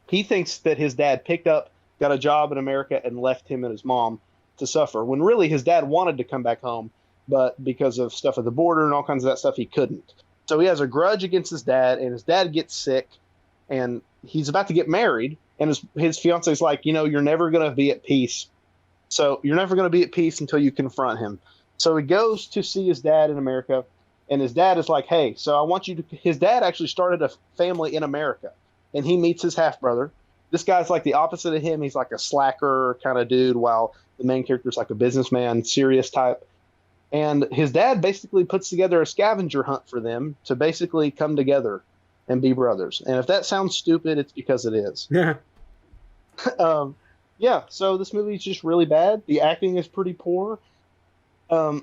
he thinks that his dad got a job in America and left him and his mom to suffer, when really his dad wanted to come back home, but because of stuff at the border and all kinds of that stuff, he couldn't. So he has a grudge against his dad, and his dad gets sick, and he's about to get married, and his fiance's like, you're never going to be at peace. So you're never going to be at peace until you confront him. So he goes to see his dad in America, and his dad is like, hey, so I want you to... His dad actually started a family in America, and he meets his half-brother. This guy's the opposite of him. He's a slacker kind of dude, while the main character's a businessman, serious type. And his dad basically puts together a scavenger hunt for them to basically come together and be brothers. And if that sounds stupid, it's because it is. Yeah. So this movie is just really bad. The acting is pretty poor. The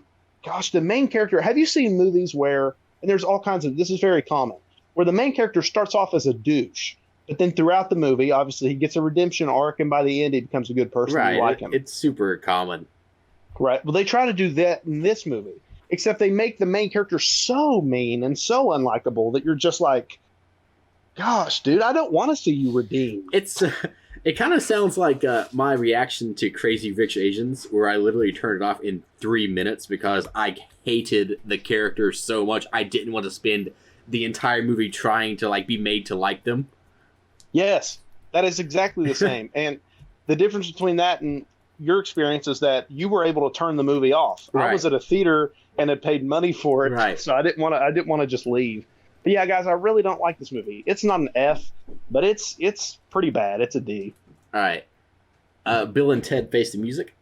main character... Have you seen movies where... And there's all kinds of... This is very common. Where the main character starts off as a douche, but then throughout the movie, obviously, he gets a redemption arc, and by the end, he becomes a good person. Right. You like him. It's super common. Right. Well, they try to do that in this movie, except they make the main character so mean and so unlikable that you're just like, Gosh, dude, I don't want to see you redeemed. It's it kind of sounds like my reaction to Crazy Rich Asians, where I literally turned it off in 3 minutes because I hated the characters so much. I didn't want to spend the entire movie trying to like be made to like them. Yes, that is exactly the same. And the difference between that and your experience is that you were able to turn the movie off. Right. I was at a theater and had paid money for it, Right. so I didn't want to just leave. But yeah, guys, I really don't like this movie. It's not an F, but it's pretty bad. It's a D. All right, Bill and Ted Face the Music.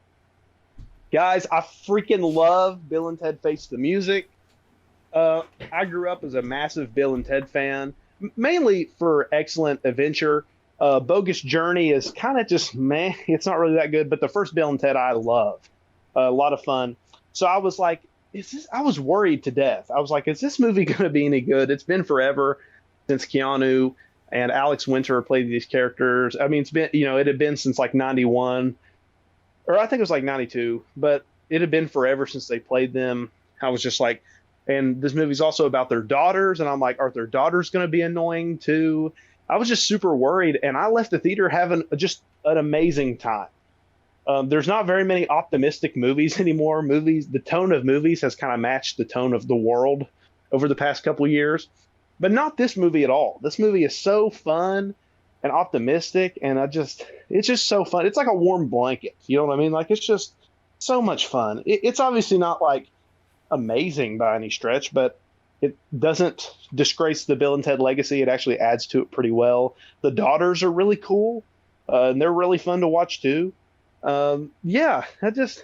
Guys, I freaking love Bill and Ted Face the Music. I grew up as a massive Bill and Ted fan, mainly for excellent adventure. Bogus Journey is kind of just meh. It's not really that good, but the first Bill and Ted I love. A lot of fun. So I was like, I was worried to death. I was like, is this movie going to be any good? It's been forever since Keanu and Alex Winter played these characters. I mean, it's been, it had been since like 91, or I think it was like 92, but it had been forever since they played them. I was just like, and this movie's also about their daughters, and I'm like, are their daughters going to be annoying too? I was just super worried, and I left the theater having just an amazing time. There's not very many optimistic movies anymore. The tone of movies has kind of matched the tone of the world over the past couple of years, but not this movie at all. This movie is so fun and optimistic, and it's just so fun. It's like a warm blanket. You know what I mean? Like, it's just so much fun. It's obviously not like amazing by any stretch, but it doesn't disgrace the Bill and Ted legacy. It actually adds to it pretty well. The daughters are really cool, and they're really fun to watch too. Yeah, I just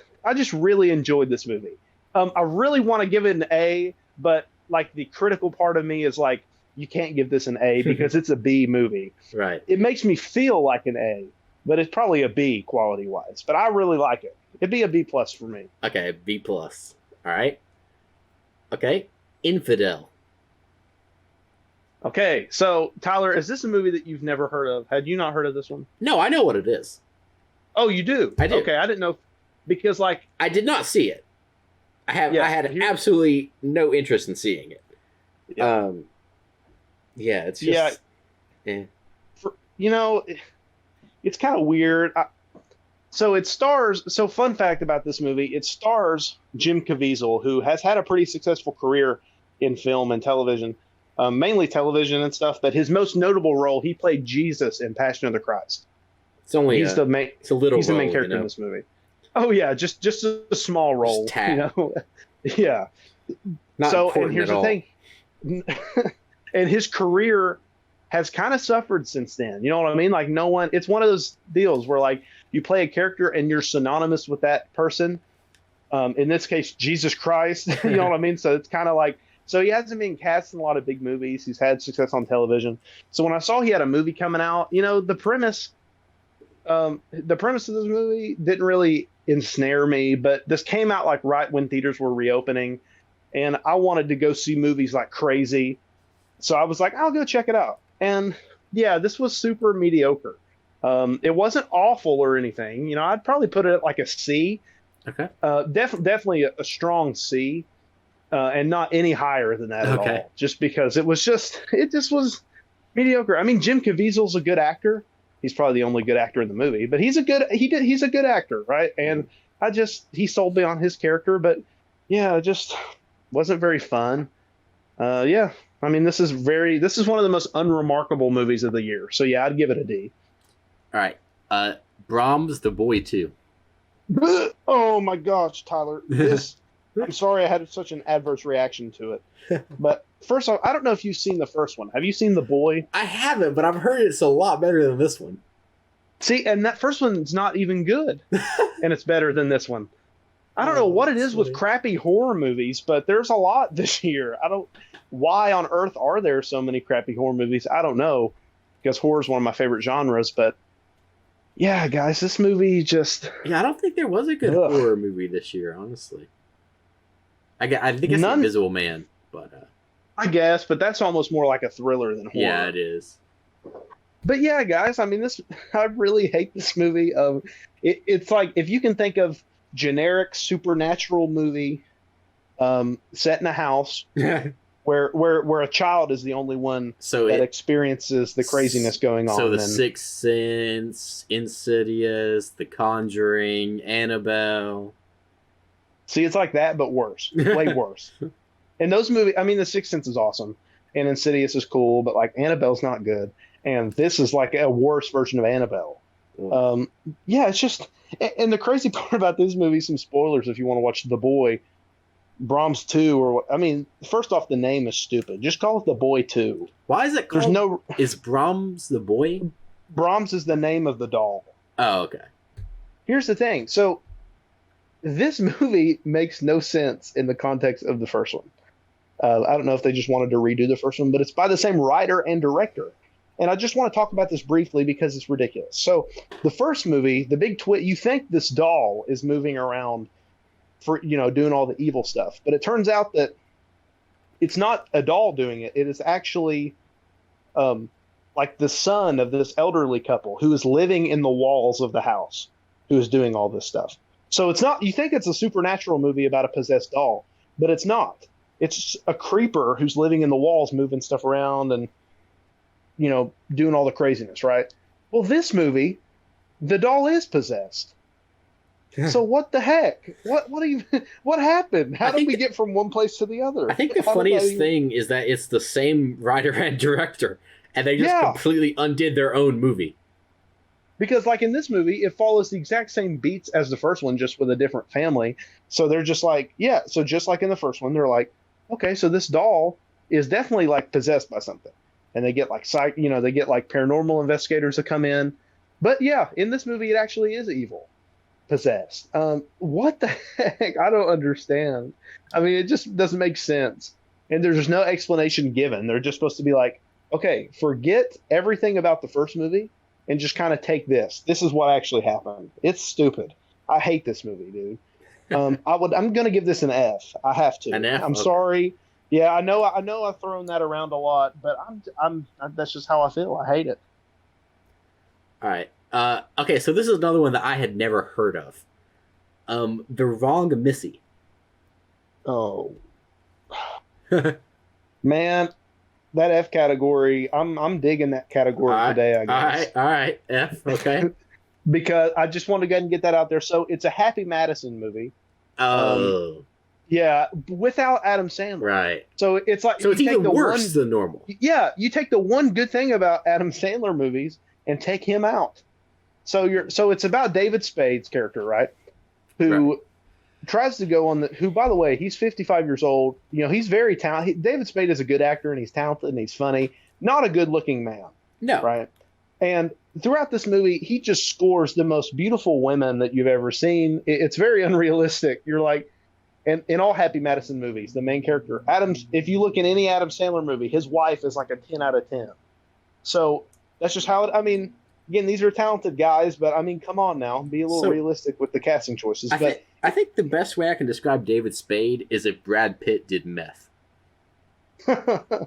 really enjoyed this movie. I really want to give it an A, but like the critical part of me is like, you can't give this an A because it's a B movie. Right. It makes me feel like an A, but it's probably a B quality wise. But I really like it. It'd be a B plus for me. Okay, B plus. All right. Okay, Infidel. Okay, so Tyler, is this a movie that you've never heard of? Had you not heard of this one? No, I know what it is. Oh, you do? I do. Okay, I didn't know because like I did not see it. I had absolutely no interest in seeing it. Yeah. Yeah, it's just it's kind of weird. So fun fact about this movie, it stars Jim Caviezel, who has had a pretty successful career in film and television, mainly television and stuff, but his most notable role, he played Jesus in Passion of the Christ. It's only he's the main character in this movie. Oh yeah, just a small role. Just tad. Yeah. Not so important and here's at the all. thing. And his career has kind of suffered since then. You know what I mean? Like it's one of those deals where like you play a character and you're synonymous with that person. In this case, Jesus Christ. You know what I mean? So it's kind of like, so he hasn't been cast in a lot of big movies. He's had success on television. So when I saw he had a movie coming out, the premise of this movie didn't really ensnare me, but this came out like right when theaters were reopening, and I wanted to go see movies like crazy. So I was like, I'll go check it out. And yeah, this was super mediocre. It wasn't awful or anything. I'd probably put it at like a C. Okay. Definitely a strong C, and not any higher than that at all. Just because it just was mediocre. I mean, Jim Caviezel's a good actor. He's probably the only good actor in the movie, but he's a good actor, right? And he sold me on his character, but yeah, it just wasn't very fun. Yeah, I mean, this is one of the most unremarkable movies of the year. So yeah, I'd give it a D. All right. Brahms the Boy 2. Oh my gosh, Tyler. I'm sorry I had such an adverse reaction to it. But first off, I don't know if you've seen the first one. Have you seen The Boy? I haven't, but I've heard it's a lot better than this one. See, and that first one's not even good. And it's better than this one. I don't know what it is with crappy horror movies, but there's a lot this year. Why on earth are there so many crappy horror movies? I don't know, because horror is one of my favorite genres, but yeah, guys, this movie just... Yeah, I don't think there was a good horror movie this year, honestly. I think it's Invisible Man, but... I guess, but that's almost more like a thriller than horror. Yeah, it is. But yeah, guys, I mean, I really hate this movie. It's like, if you can think of generic supernatural movie set in a house where a child is the only one So that it experiences the craziness going on. So the and Sixth Sense, Insidious, The Conjuring, Annabelle. See, it's like that, but worse, way worse. And those movies, I mean, The Sixth Sense is awesome, and Insidious is cool, but like Annabelle's not good, and this is like a worse version of Annabelle. Mm. Yeah, it's just, and the crazy part about this movie, some spoilers if you want to watch The Boy, Brahms 2, or I mean, first off, the name is stupid. Just call it The Boy 2. Why is it called? There's no Is Brahms the boy? Brahms is the name of the doll. Oh, okay. Here's the thing. So this movie makes no sense in the context of the first one. I don't know if they just wanted to redo the first one, but it's by the same writer and director. And I just want to talk about this briefly because it's ridiculous. So the first movie, the big twist, you think this doll is moving around for, doing all the evil stuff, but it turns out that it's not a doll doing it. It is actually like the son of this elderly couple who is living in the walls of the house, who is doing all this stuff. So it's not, you think it's a supernatural movie about a possessed doll, but it's not. It's a creeper who's living in the walls, moving stuff around and, doing all the craziness, right? Well, this movie, the doll is possessed. So what the heck? What happened? How did we get from one place to the other? I think the funniest thing is that it's the same writer and director, and they just completely undid their own movie. Because like in this movie, it follows the exact same beats as the first one, just with a different family. So they're just like, so just like in the first one, they're like, okay, so this doll is definitely like possessed by something. And they get like they get like paranormal investigators to come in. But yeah, in this movie, it actually is evil, possessed. What the heck? I don't understand. I mean, it just doesn't make sense. And there's no explanation given. They're just supposed to be like, okay, forget everything about the first movie and just kind of take this. This is what actually happened. It's stupid. I hate this movie, dude. I'm gonna give this an F. I have to. An F? I'm Okay. sorry. Yeah, I know I've thrown that around a lot, but I'm that's just how I feel. I hate it. All right. Okay, so this is another one that I had never heard of. The Wrong Missy. Oh, man, that F category. I'm digging that category today. I guess. All right. F. Okay. Because I just want to go ahead and get that out there. So it's a Happy Madison movie. Oh. Yeah, without Adam Sandler. Right. So it's like, so it's even worse than normal. Yeah, you take the one good thing about Adam Sandler movies and take him out. So it's about David Spade's character, right? Who tries to go on who, by the way, he's 55 years old. He's very talented. David Spade is a good actor and he's talented and he's funny. Not a good looking man. No. Right. And throughout this movie, he just scores the most beautiful women that you've ever seen. It's very unrealistic. You're like, and in all Happy Madison movies, the main character, if you look in any Adam Sandler movie, his wife is like a 10 out of 10. So that's just how I mean, again, these are talented guys, but I mean, come on now, be a little realistic with the casting choices. I think the best way I can describe David Spade is if Brad Pitt did meth. Yeah,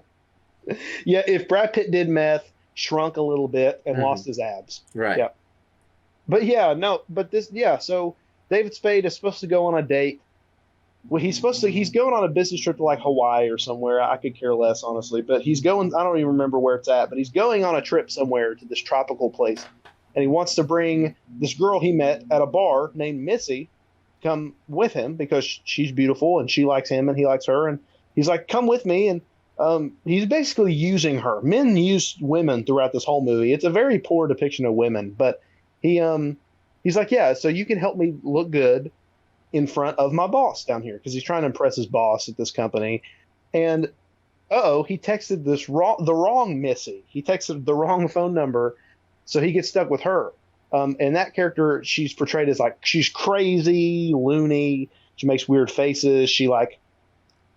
if Brad Pitt did meth, shrunk a little bit, and lost his abs. Right. Yeah. So David Spade is supposed to go on a date. Well, he's going on a business trip to like Hawaii or somewhere. I could care less, honestly. But I don't even remember where it's at, but he's going on a trip somewhere to this tropical place. And he wants to bring this girl he met at a bar named Missy come with him because she's beautiful and she likes him and he likes her. And he's like, come with me. And he's basically using her. Men use women throughout this whole movie. It's a very poor depiction of women, but he's like, yeah, so you can help me look good in front of my boss down here, because he's trying to impress his boss at this company. And he texted the wrong Missy. He texted the wrong phone number, so he gets stuck with her. And that character, she's portrayed as like, she's crazy, loony. She makes weird faces. She like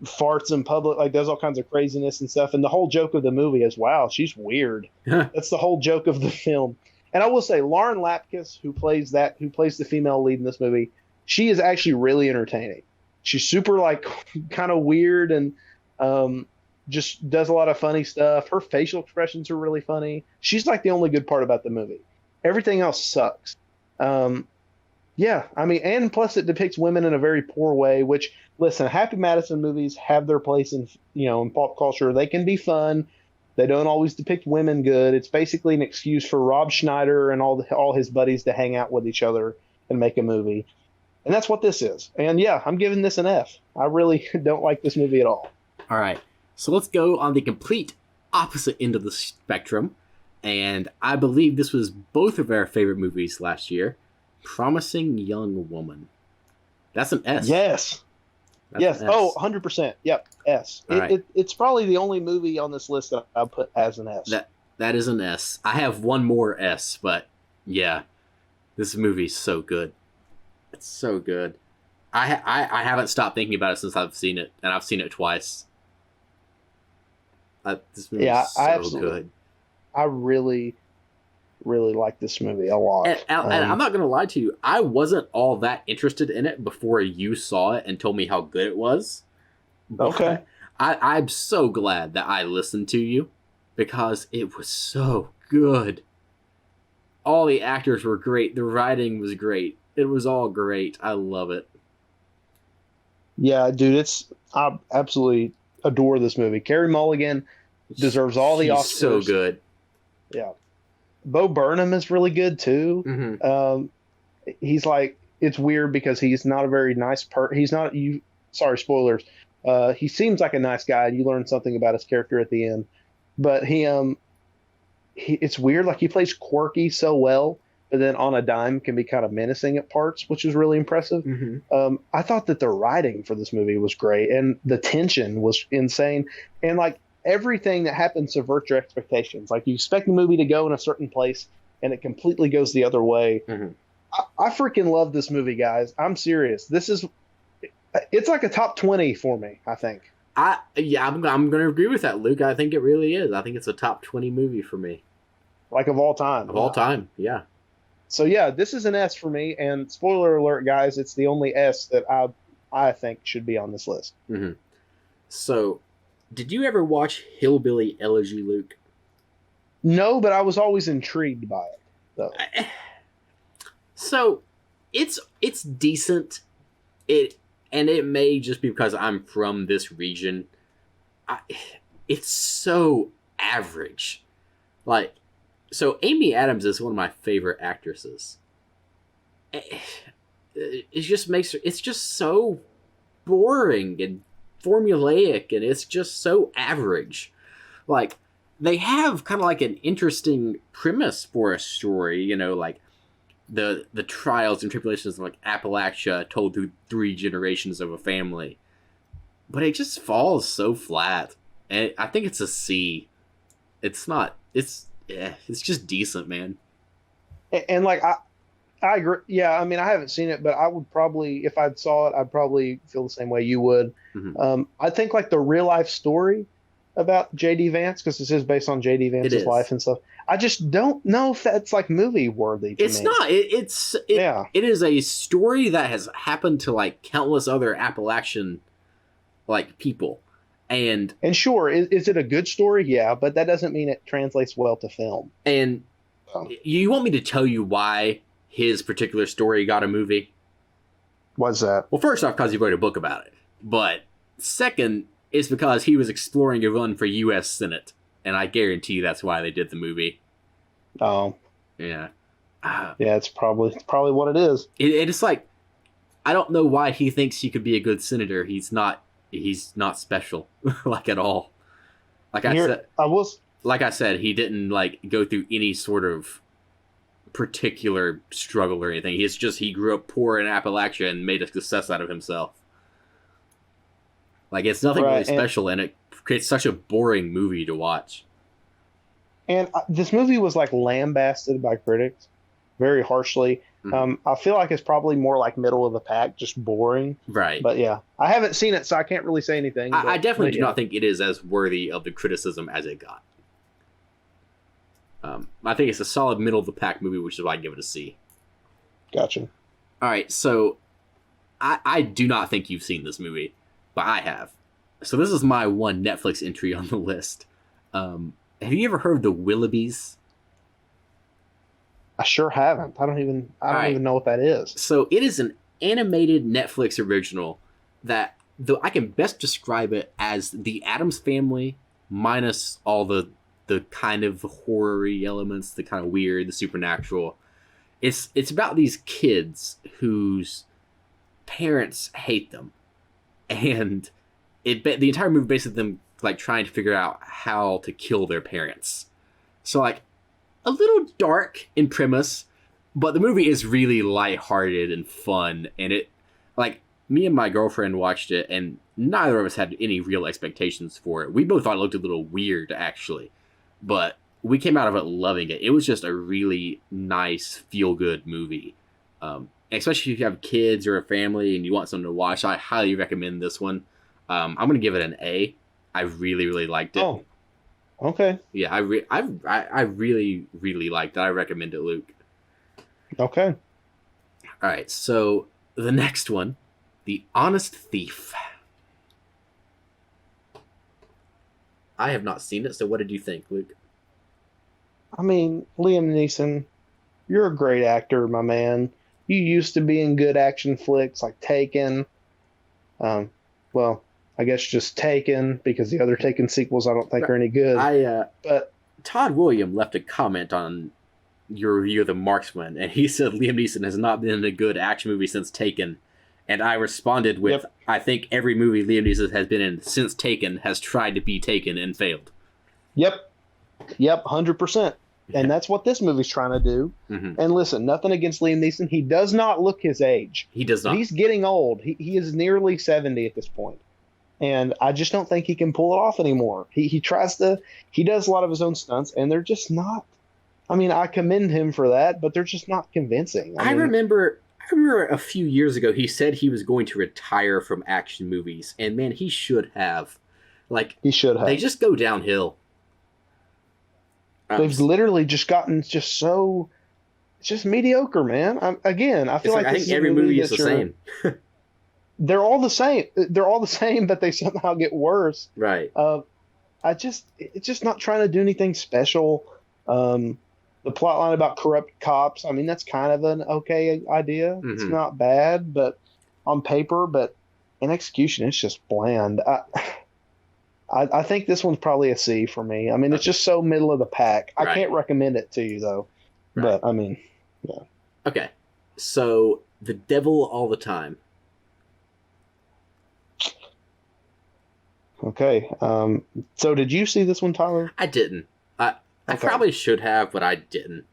farts in public, like does all kinds of craziness and stuff. And the whole joke of the movie is, wow, she's weird. That's the whole joke of the film. And I will say, Lauren Lapkus, who plays the female lead in this movie, she is actually really entertaining. She's super like kind of weird and just does a lot of funny stuff. Her facial expressions are really funny. She's like the only good part about the movie. Everything else sucks. Yeah, I mean, and plus it depicts women in a very poor way, which listen, Happy Madison movies have their place in in pop culture. They can be fun. They don't always depict women good. It's basically an excuse for Rob Schneider and all his buddies to hang out with each other and make a movie. And that's what this is. And yeah, I'm giving this an F. I really don't like this movie at all. All right, so let's go on the complete opposite end of the spectrum. And I believe this was both of our favorite movies last year. Promising Young Woman. That's an S. Yes. That's Yes. an S. Oh, 100%. Yep. S. All right. It's probably the only movie on this list that I put as an S. That is an S. I have one more S, but yeah, this movie's so good. It's so good. I haven't stopped thinking about it since I've seen it, and I've seen it twice. This movie's so absolutely. good. I really, really like this movie a lot. And I'm not going to lie to you. I wasn't all that interested in it before you saw it and told me how good it was. Okay. I'm so glad that I listened to you because it was so good. All the actors were great. The writing was great. It was all great. I love it. Yeah, dude, I absolutely adore this movie. Carey Mulligan deserves all the Oscars. She's so good. Yeah. Bo Burnham is really good too. Mm-hmm. He's like, it's weird because he's not a very nice he's not you. Sorry, spoilers. He seems like a nice guy, and you learn something about his character at the end. But it's weird. Like, he plays quirky so well, but then on a dime can be kind of menacing at parts, which is really impressive. Mm-hmm. I thought that the writing for this movie was great, and the tension was insane. And like, everything that happens subverts your expectations. Like, you expect the movie to go in a certain place, and it completely goes the other way. Mm-hmm. I freaking love this movie, guys. I'm serious. It's like a top 20 for me, I think. I'm going to agree with that, Luke. I think it really is. I think it's a top 20 movie for me. Like, of all time. Of all time, yeah. So yeah, this is an S for me. And spoiler alert, guys, it's the only S that I think should be on this list. Mm-hmm. So, did you ever watch Hillbilly Elegy, Luke? No, but I was always intrigued by it, though. So, it's decent. It may just be because I'm from this region. It's so average. Like, so Amy Adams is one of my favorite actresses. It just makes her, it's just so boring and formulaic, and it's just so average. Like, they have kind of like an interesting premise for a story, like the trials and tribulations of like Appalachia told through 3 generations of a family. But it just falls so flat. And I think it's a C. It's not, it's just decent, man. And like, I agree. Yeah, I mean, I haven't seen it, but I would probably, if I saw it, I'd probably feel the same way you would. Mm-hmm. I think like the real life story about J.D. Vance, because this is based on J.D. Vance's life and stuff, I just don't know if that's like movie worthy to me. It's not. It is a story that has happened to like countless other Appalachian like people. And sure, is it a good story? Yeah, but that doesn't mean it translates well to film. And you want me to tell you why his particular story got a movie? What's that? Well, first off, because he wrote a book about it. But second, it's because he was exploring a run for U.S. Senate. And I guarantee you that's why they did the movie. Oh. Yeah. Yeah, it's probably what it is. It's like, I don't know why he thinks he could be a good senator. He's not special, like, at all. Like I said, he didn't like go through any sort of particular struggle or anything. He grew up poor in Appalachia and made a success out of himself. Like, it's nothing really special, and it creates such a boring movie to watch. And this movie was like lambasted by critics very harshly. Mm-hmm. I feel like it's probably more like middle of the pack, just boring. Right. But yeah, I haven't seen it, so I can't really say anything. I definitely do not think it is as worthy of the criticism as it got. I think it's a solid middle of the pack movie, which is why I give it a C. Gotcha. All right, so I do not think you've seen this movie, but I have. So this is my one Netflix entry on the list. Have you ever heard of the Willoughbys? I sure haven't. I don't even know what that is. So it is an animated Netflix original that though I can best describe it as the Addams Family minus all the kind of horror-y elements, the kind of weird, the supernatural. It's about these kids whose parents hate them, and the entire movie basically them like trying to figure out how to kill their parents. So like a little dark in premise, but the movie is really lighthearted and fun, and it like me and my girlfriend watched it, and neither of us had any real expectations for it. We both thought it looked a little weird, actually, but we came out of it loving it. It was just a really nice, feel-good movie. Especially if you have kids or a family and you want something to watch, I highly recommend this one. I'm going to give it an A. I really, really liked it. Oh, okay. Yeah, I really, really liked it. I recommend it, Luke. Okay. All right, so the next one, The Honest Thief. I have not seen it, so what did you think, Luke? I mean, Liam Neeson, you're a great actor, my man. You used to be in good action flicks like Taken. Well, I guess just Taken, because the other Taken sequels I don't think are any good. But Todd William left a comment on your review of The Marksman, and he said Liam Neeson has not been in a good action movie since Taken. And I responded with, yep. I think every movie Liam Neeson has been in since Taken has tried to be Taken and failed. Yep, 100%. And that's what this movie's trying to do. Mm-hmm. And listen, nothing against Liam Neeson. He does not look his age. He does not. He's getting old. He is nearly 70 at this point. And I just don't think he can pull it off anymore. He does a lot of his own stunts, and they're just not. I mean, I commend him for that, but they're just not convincing. I remember a few years ago he said he was going to retire from action movies, and man, he should have. He should have. They just go downhill. They've literally just gotten just mediocre, man. I feel like I think every movie is the same. They're all the same. They're all the same, but they somehow get worse. Right. It's just not trying to do anything special. The plot line about corrupt cops, I mean, that's kind of an okay idea. Mm-hmm. It's not bad, but on paper, but in execution, it's just bland. I think this one's probably a C for me. I mean, it's just so middle of the pack. I can't recommend it to you, though. Right. But, I mean, yeah. Okay. So, The Devil All the Time. Okay. So, did you see this one, Tyler? I didn't. I probably should have, but I didn't.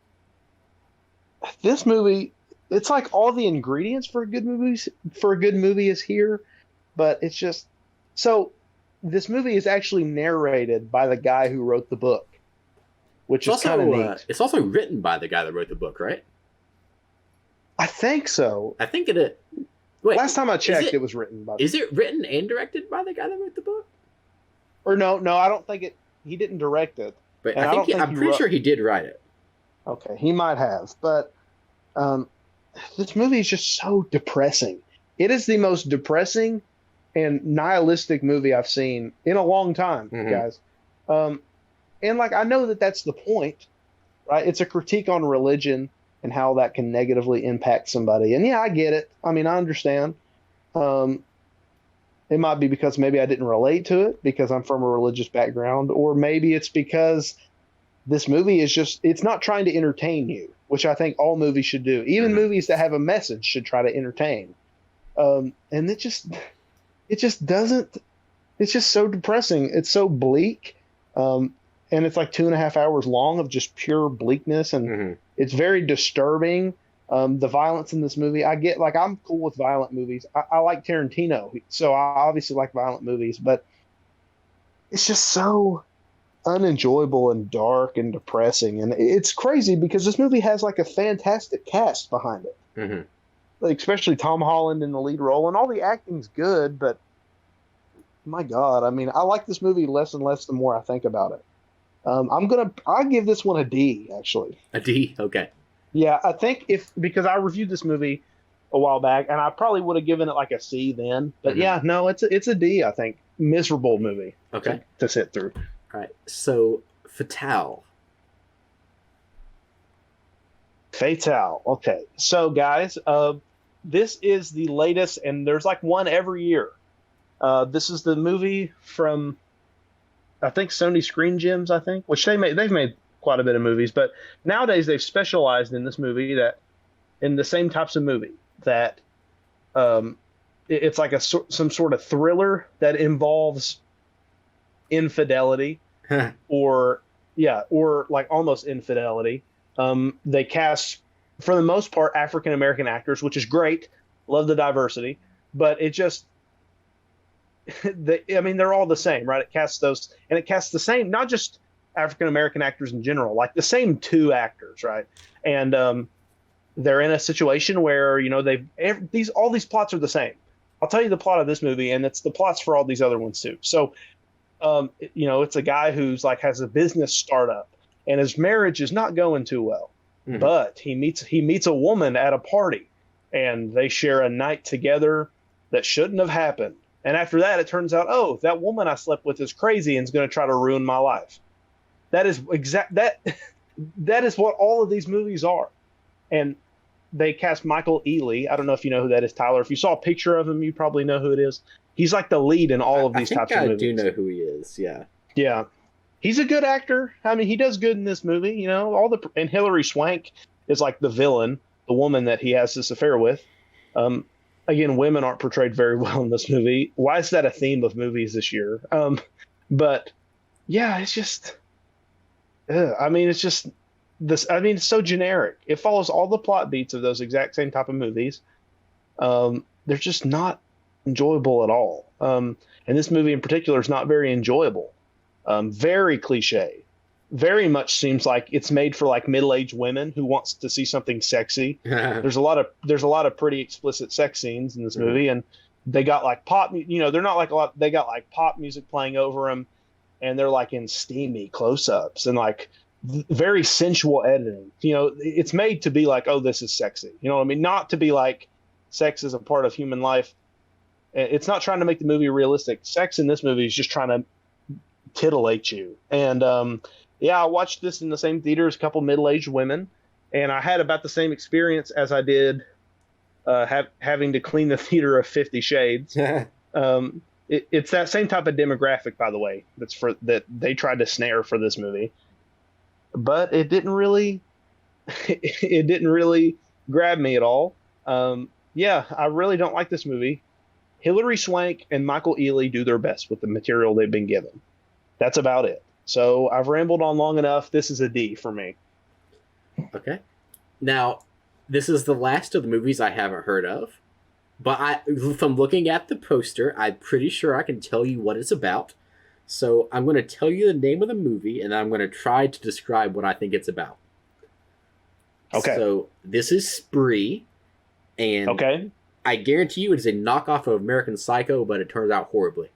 This movie, it's like all the ingredients for a good movie is here, but it's just... So... This movie is actually narrated by the guy who wrote the book, which is kind of neat. It's also written by the guy that wrote the book, right? I think so. I think it. Wait, last time I checked, it was written by. Is it written and directed by the guy that wrote the book? Or no, I don't think it. He didn't direct it. But I'm pretty sure he did write it. Okay, he might have, but this movie is just so depressing. It is the most depressing and nihilistic movie I've seen in a long time, mm-hmm. guys. And I know that that's the point, right? It's a critique on religion and how that can negatively impact somebody. And yeah, I get it. I mean, I understand. It might be because maybe I didn't relate to it because I'm from a religious background, or maybe it's because this movie is it's not trying to entertain you, which I think all movies should do. Even mm-hmm. movies that have a message should try to entertain. And it just doesn't. It's just so depressing. It's so bleak, and it's like 2.5 hours long of just pure bleakness, and mm-hmm. it's very disturbing. The violence in this movie, I get. I'm cool with violent movies. I like Tarantino, so I obviously like violent movies, but it's just so unenjoyable and dark and depressing, and it's crazy because this movie has a fantastic cast behind it. Mm-hmm. Especially Tom Holland in the lead role, and all the acting's good, but my God, I mean, I like this movie less and less the more I think about it. I'll give this one a D, actually. A D? Okay. Yeah, I think because I reviewed this movie a while back, and I probably would have given it a C then, but mm-hmm. yeah, no, it's a D, I think. Miserable movie. Okay. To sit through. All right, so Fatale. Fatale. Okay, so guys, this is the latest, and there's one every year. This is the movie from, I think, Sony Screen Gems, I think, which they've made quite a bit of movies, but nowadays they've specialized in this movie, that in the same types of movie that it's like some sort of thriller that involves infidelity, or like almost infidelity. They cast, for the most part, African American actors, which is great. Love the diversity, but it just they're all the same, right? It casts those, and it casts the same, not just African American actors in general, like the same two actors, right? And they're in a situation where all these plots are the same. I'll tell you the plot of this movie, and it's the plots for all these other ones too. So, it's a guy who's like has a business startup, and his marriage is not going too well. Mm-hmm. But he meets a woman at a party, and they share a night together that shouldn't have happened. And after that, it turns out, oh, that woman I slept with is crazy and is going to try to ruin my life. That is that is what all of these movies are. And they cast Michael Ealy. I don't know if you know who that is, Tyler. If you saw a picture of him, you probably know who it is. He's like the lead in all of these types of movies. I do know who he is. Yeah. Yeah. He's a good actor. I mean, he does good in this movie. And Hilary Swank is like the villain, the woman that he has this affair with. Again, women aren't portrayed very well in this movie. Why is that a theme of movies this year? But yeah, it's just, it's just this. I mean, it's so generic. It follows all the plot beats of those exact same type of movies. They're just not enjoyable at all. And this movie in particular is not very enjoyable. Very cliche. Very much seems like it's made for like middle-aged women who wants to see something sexy. There's a lot of pretty explicit sex scenes in this movie, and they got like pop. They're not like a lot. They got like pop music playing over them, and they're like in steamy close-ups and like very sensual editing. It's made to be like, oh, this is sexy. You know what I mean? Not to be like sex is a part of human life. It's not trying to make the movie realistic. Sex in this movie is just trying to titillate you. And I watched this in the same theater as a couple middle-aged women, and I had about the same experience as I did having to clean the theater of 50 Shades. It's that same type of demographic, by the way, that they tried to snare for this movie, but it didn't really grab me at all. I really don't like this movie. Hilary Swank and Michael Ealy do their best with the material they've been given. That's about it. So I've rambled on long enough. This is a D for me. Okay. Now, this is the last of the movies I haven't heard of. But from looking at the poster, I'm pretty sure I can tell you what it's about. So I'm going to tell you the name of the movie, and I'm going to try to describe what I think it's about. Okay. So this is Spree. And okay. I guarantee you it is a knockoff of American Psycho, but it turns out horribly.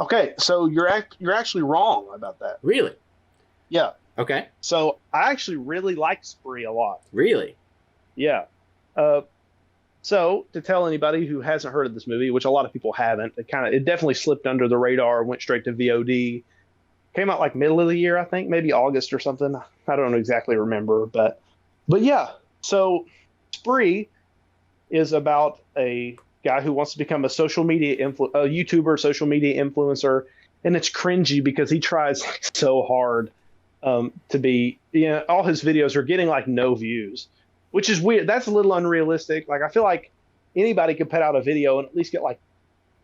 Okay, so you're actually wrong about that. Really? Yeah. Okay. So I actually really like Spree a lot. Really? Yeah. So to tell anybody who hasn't heard of this movie, which a lot of people haven't, it definitely slipped under the radar, went straight to VOD. Came out like middle of the year, I think, maybe August or something. I don't exactly remember, but yeah. So Spree is about a guy who wants to become a social media YouTuber, social media influencer, and it's cringy because he tries so hard to be. All his videos are getting like no views, which is weird. That's a little unrealistic. Like I feel like anybody could put out a video and at least get like,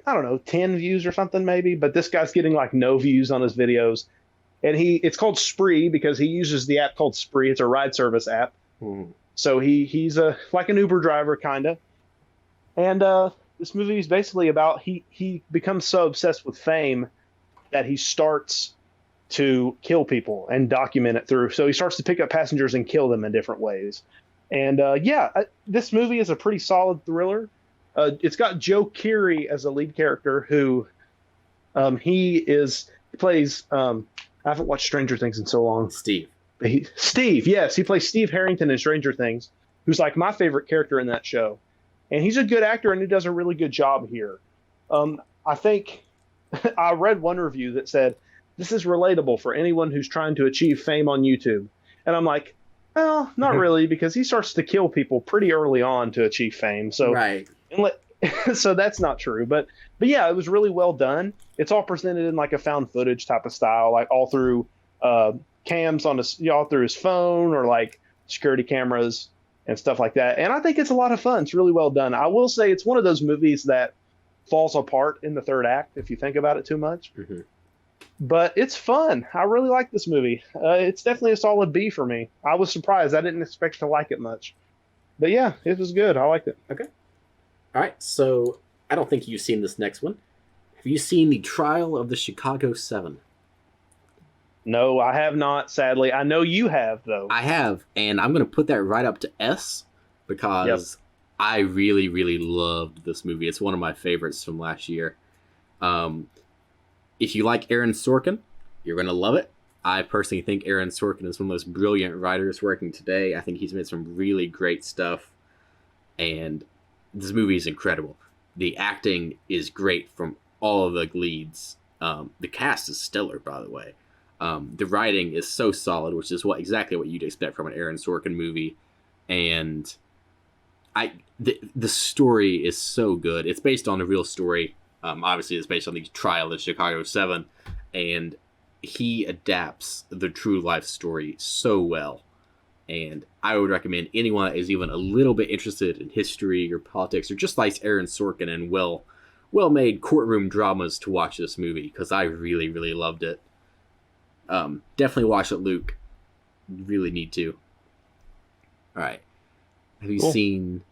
I don't know, 10 views or something maybe. But this guy's getting like no views on his videos, and it's called Spree because he uses the app called Spree. It's a ride service app. Mm. So he's like an Uber driver kind of. And this movie is basically about he becomes so obsessed with fame that he starts to kill people and document it through. So he starts to pick up passengers and kill them in different ways. And this movie is a pretty solid thriller. It's got Joe Keery as a lead character who he plays. I haven't watched Stranger Things in so long. Steve, yes, he plays Steve Harrington in Stranger Things, who's like my favorite character in that show. And he's a good actor, and he does a really good job here. I think I read one review that said, this is relatable for anyone who's trying to achieve fame on YouTube. And I'm like, well, not really, because he starts to kill people pretty early on to achieve fame. So right. So that's not true. But yeah, it was really well done. It's all presented in like a found footage type of style, like all through uh, cams on his, all through his phone or like security cameras and stuff like that. And I think it's a lot of fun. It's really well done. I will say it's one of those movies that falls apart in the third act if you think about it too much. Mm-hmm. But it's fun. I really like this movie. It's definitely a solid B for me. I was surprised. I didn't expect to like it much. But yeah, it was good. I liked it. Okay. All right. So I don't think you've seen this next one. Have you seen the Trial of the Chicago 7? No, I have not, sadly. I know you have, though. I have, and I'm going to put that right up to S because I really, really loved this movie. It's one of my favorites from last year. If you like Aaron Sorkin, you're going to love it. I personally think Aaron Sorkin is one of the most brilliant writers working today. I think he's made some really great stuff, and this movie is incredible. The acting is great from all of the leads. The cast is stellar, by the way. The writing is so solid, which is exactly what you'd expect from an Aaron Sorkin movie, and the story is so good. It's based on a real story. Obviously, it's based on the Trial of the Chicago 7, and he adapts the true life story so well. And I would recommend anyone that is even a little bit interested in history or politics or just likes Aaron Sorkin and well-made courtroom dramas to watch this movie, because I really, really loved it. Definitely watch it, Luke. You really need to. All right. Have you seen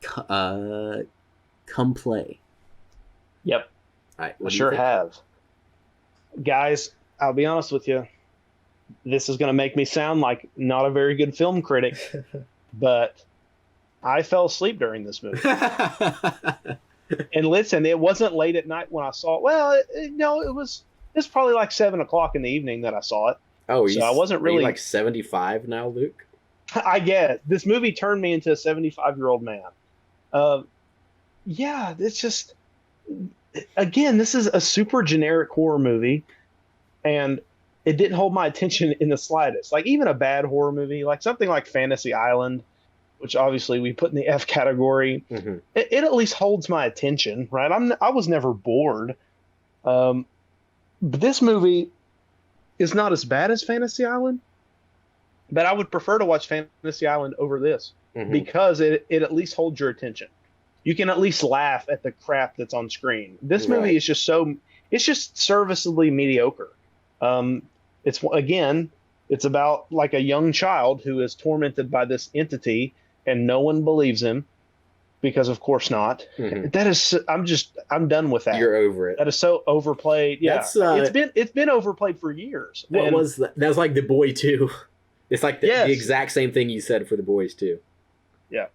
Come Play? Yep. All right. I sure have. Guys, I'll be honest with you. This is going to make me sound like not a very good film critic, but I fell asleep during this movie. And listen, it wasn't late at night when I saw it. Well, no, it was probably like 7:00 in the evening that I saw it. Oh, so I wasn't really like 75 now, Luke. I guess this movie turned me into a 75-year-old man. Yeah, it's just, again, this is a super generic horror movie, and it didn't hold my attention in the slightest. Like even a bad horror movie, like something like Fantasy Island, which obviously we put in the F category, it at least holds my attention, right? I was never bored. But this movie is not as bad as Fantasy Island, but I would prefer to watch Fantasy Island over this because it at least holds your attention. You can at least laugh at the crap that's on screen. This movie is just it's just serviceably mediocre. It's about like a young child who is tormented by this entity and no one believes him because of course not. That is, I'm done with that. You're over it. That is so overplayed. Yeah. It's been overplayed for years. What was that? That was like The Boy 2. It's like the exact same thing you said for The Boys 2. Yeah.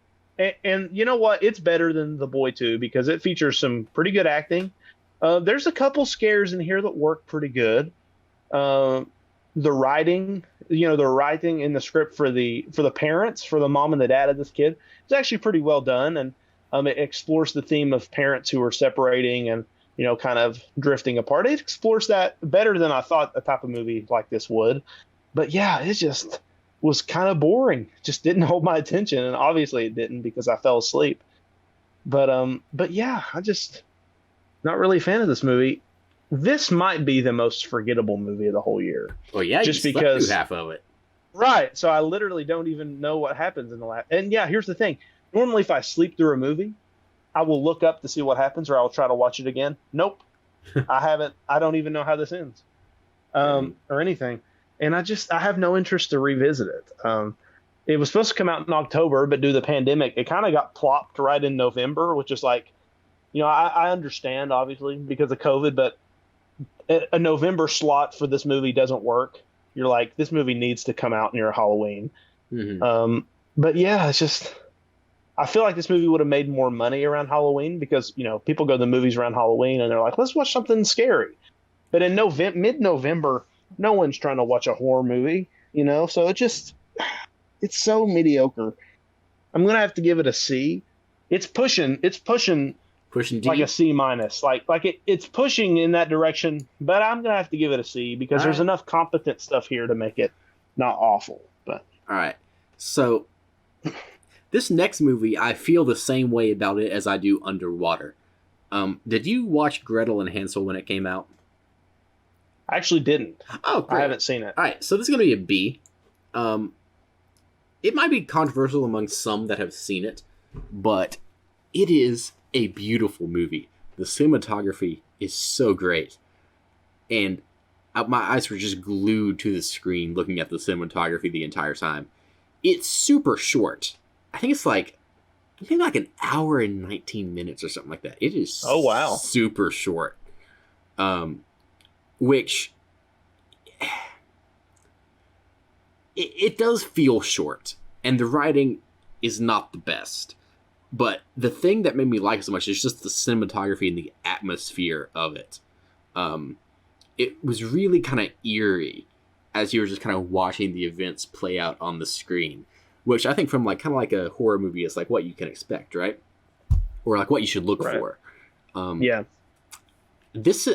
And you know what? It's better than The Boy 2 because it features some pretty good acting. There's a couple scares in here that work pretty good. The writing in the script for the parents, for the mom and the dad of this kid, is actually pretty well done, and it explores the theme of parents who are separating and kind of drifting apart. It explores that better than I thought a type of movie like this would. But yeah, it just was kind of boring. Just didn't hold my attention, and obviously it didn't because I fell asleep. But yeah, I just not really a fan of this movie. This might be the most forgettable movie of the whole year. Well, yeah, just you because through half of it. Right. So I literally don't even know what happens in the last. And yeah, here's the thing. Normally, if I sleep through a movie, I will look up to see what happens, or I'll try to watch it again. Nope. I haven't. I don't even know how this ends, or anything. And I have no interest to revisit it. It was supposed to come out in October, but due to the pandemic, it kind of got plopped right in November, which is like, I understand obviously because of COVID, but a November slot for this movie doesn't work. You're like, this movie needs to come out near Halloween. But yeah, it's just, I feel like this movie would have made more money around Halloween because, people go to the movies around Halloween and they're like, let's watch something scary. But in mid-November, no one's trying to watch a horror movie, so it's so mediocre. I'm going to have to give it a C. It's pushing D? like a C minus, like it's pushing in that direction, but I'm gonna have to give it a C because there's enough competent stuff here to make it not awful. But all right, so This next movie, I feel the same way about it as I do Underwater. Did you watch Gretel and Hansel when it came out? I actually didn't. Oh, great. I haven't seen it. All right, so this is going to be a B. It might be controversial among some that have seen it, but it is a beautiful movie. The cinematography is so great. And my eyes were just glued to the screen looking at the cinematography the entire time. It's super short. I think it's like maybe like an hour and 19 minutes or something like that. It is super short. Which it does feel short, and the writing is not the best. But the thing that made me like it so much is just the cinematography and the atmosphere of it. It was really kind of eerie as you were just kind of watching the events play out on the screen, which I think from like kind of like a horror movie is like what you can expect, right? Or like what you should look for. Yeah. This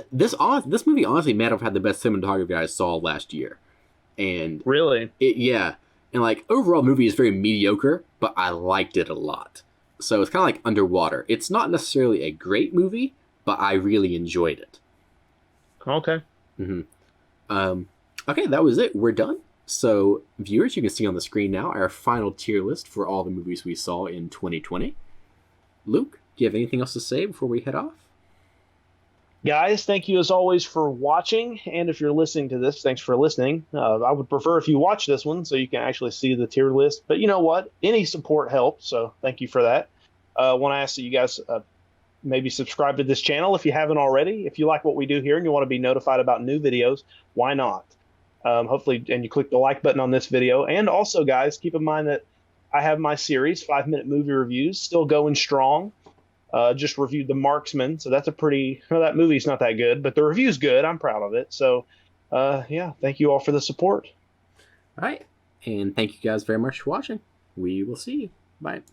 movie honestly might have had the best cinematography I saw last year. And really, and like overall the movie is very mediocre, but I liked it a lot. So it's kind of like Underwater. It's not necessarily a great movie, but I really enjoyed it. Okay. Okay, that was it. We're done. So viewers, you can see on the screen now our final tier list for all the movies we saw in 2020. Luke, do you have anything else to say before we head off? Guys, thank you as always for watching. And if you're listening to this, thanks for listening. I would prefer if you watch this one so you can actually see the tier list. But you know what? Any support helps. So thank you for that. I want to ask that you guys maybe subscribe to this channel if you haven't already. If you like what we do here and you want to be notified about new videos, why not? Hopefully, and you click the like button on this video. And also, guys, keep in mind that I have my series, 5-minute movie reviews, still going strong. Just reviewed The Marksman, so that's that movie's not that good, but the review's good. I'm proud of it. So, thank you all for the support. All right, and thank you guys very much for watching. We will see you. Bye.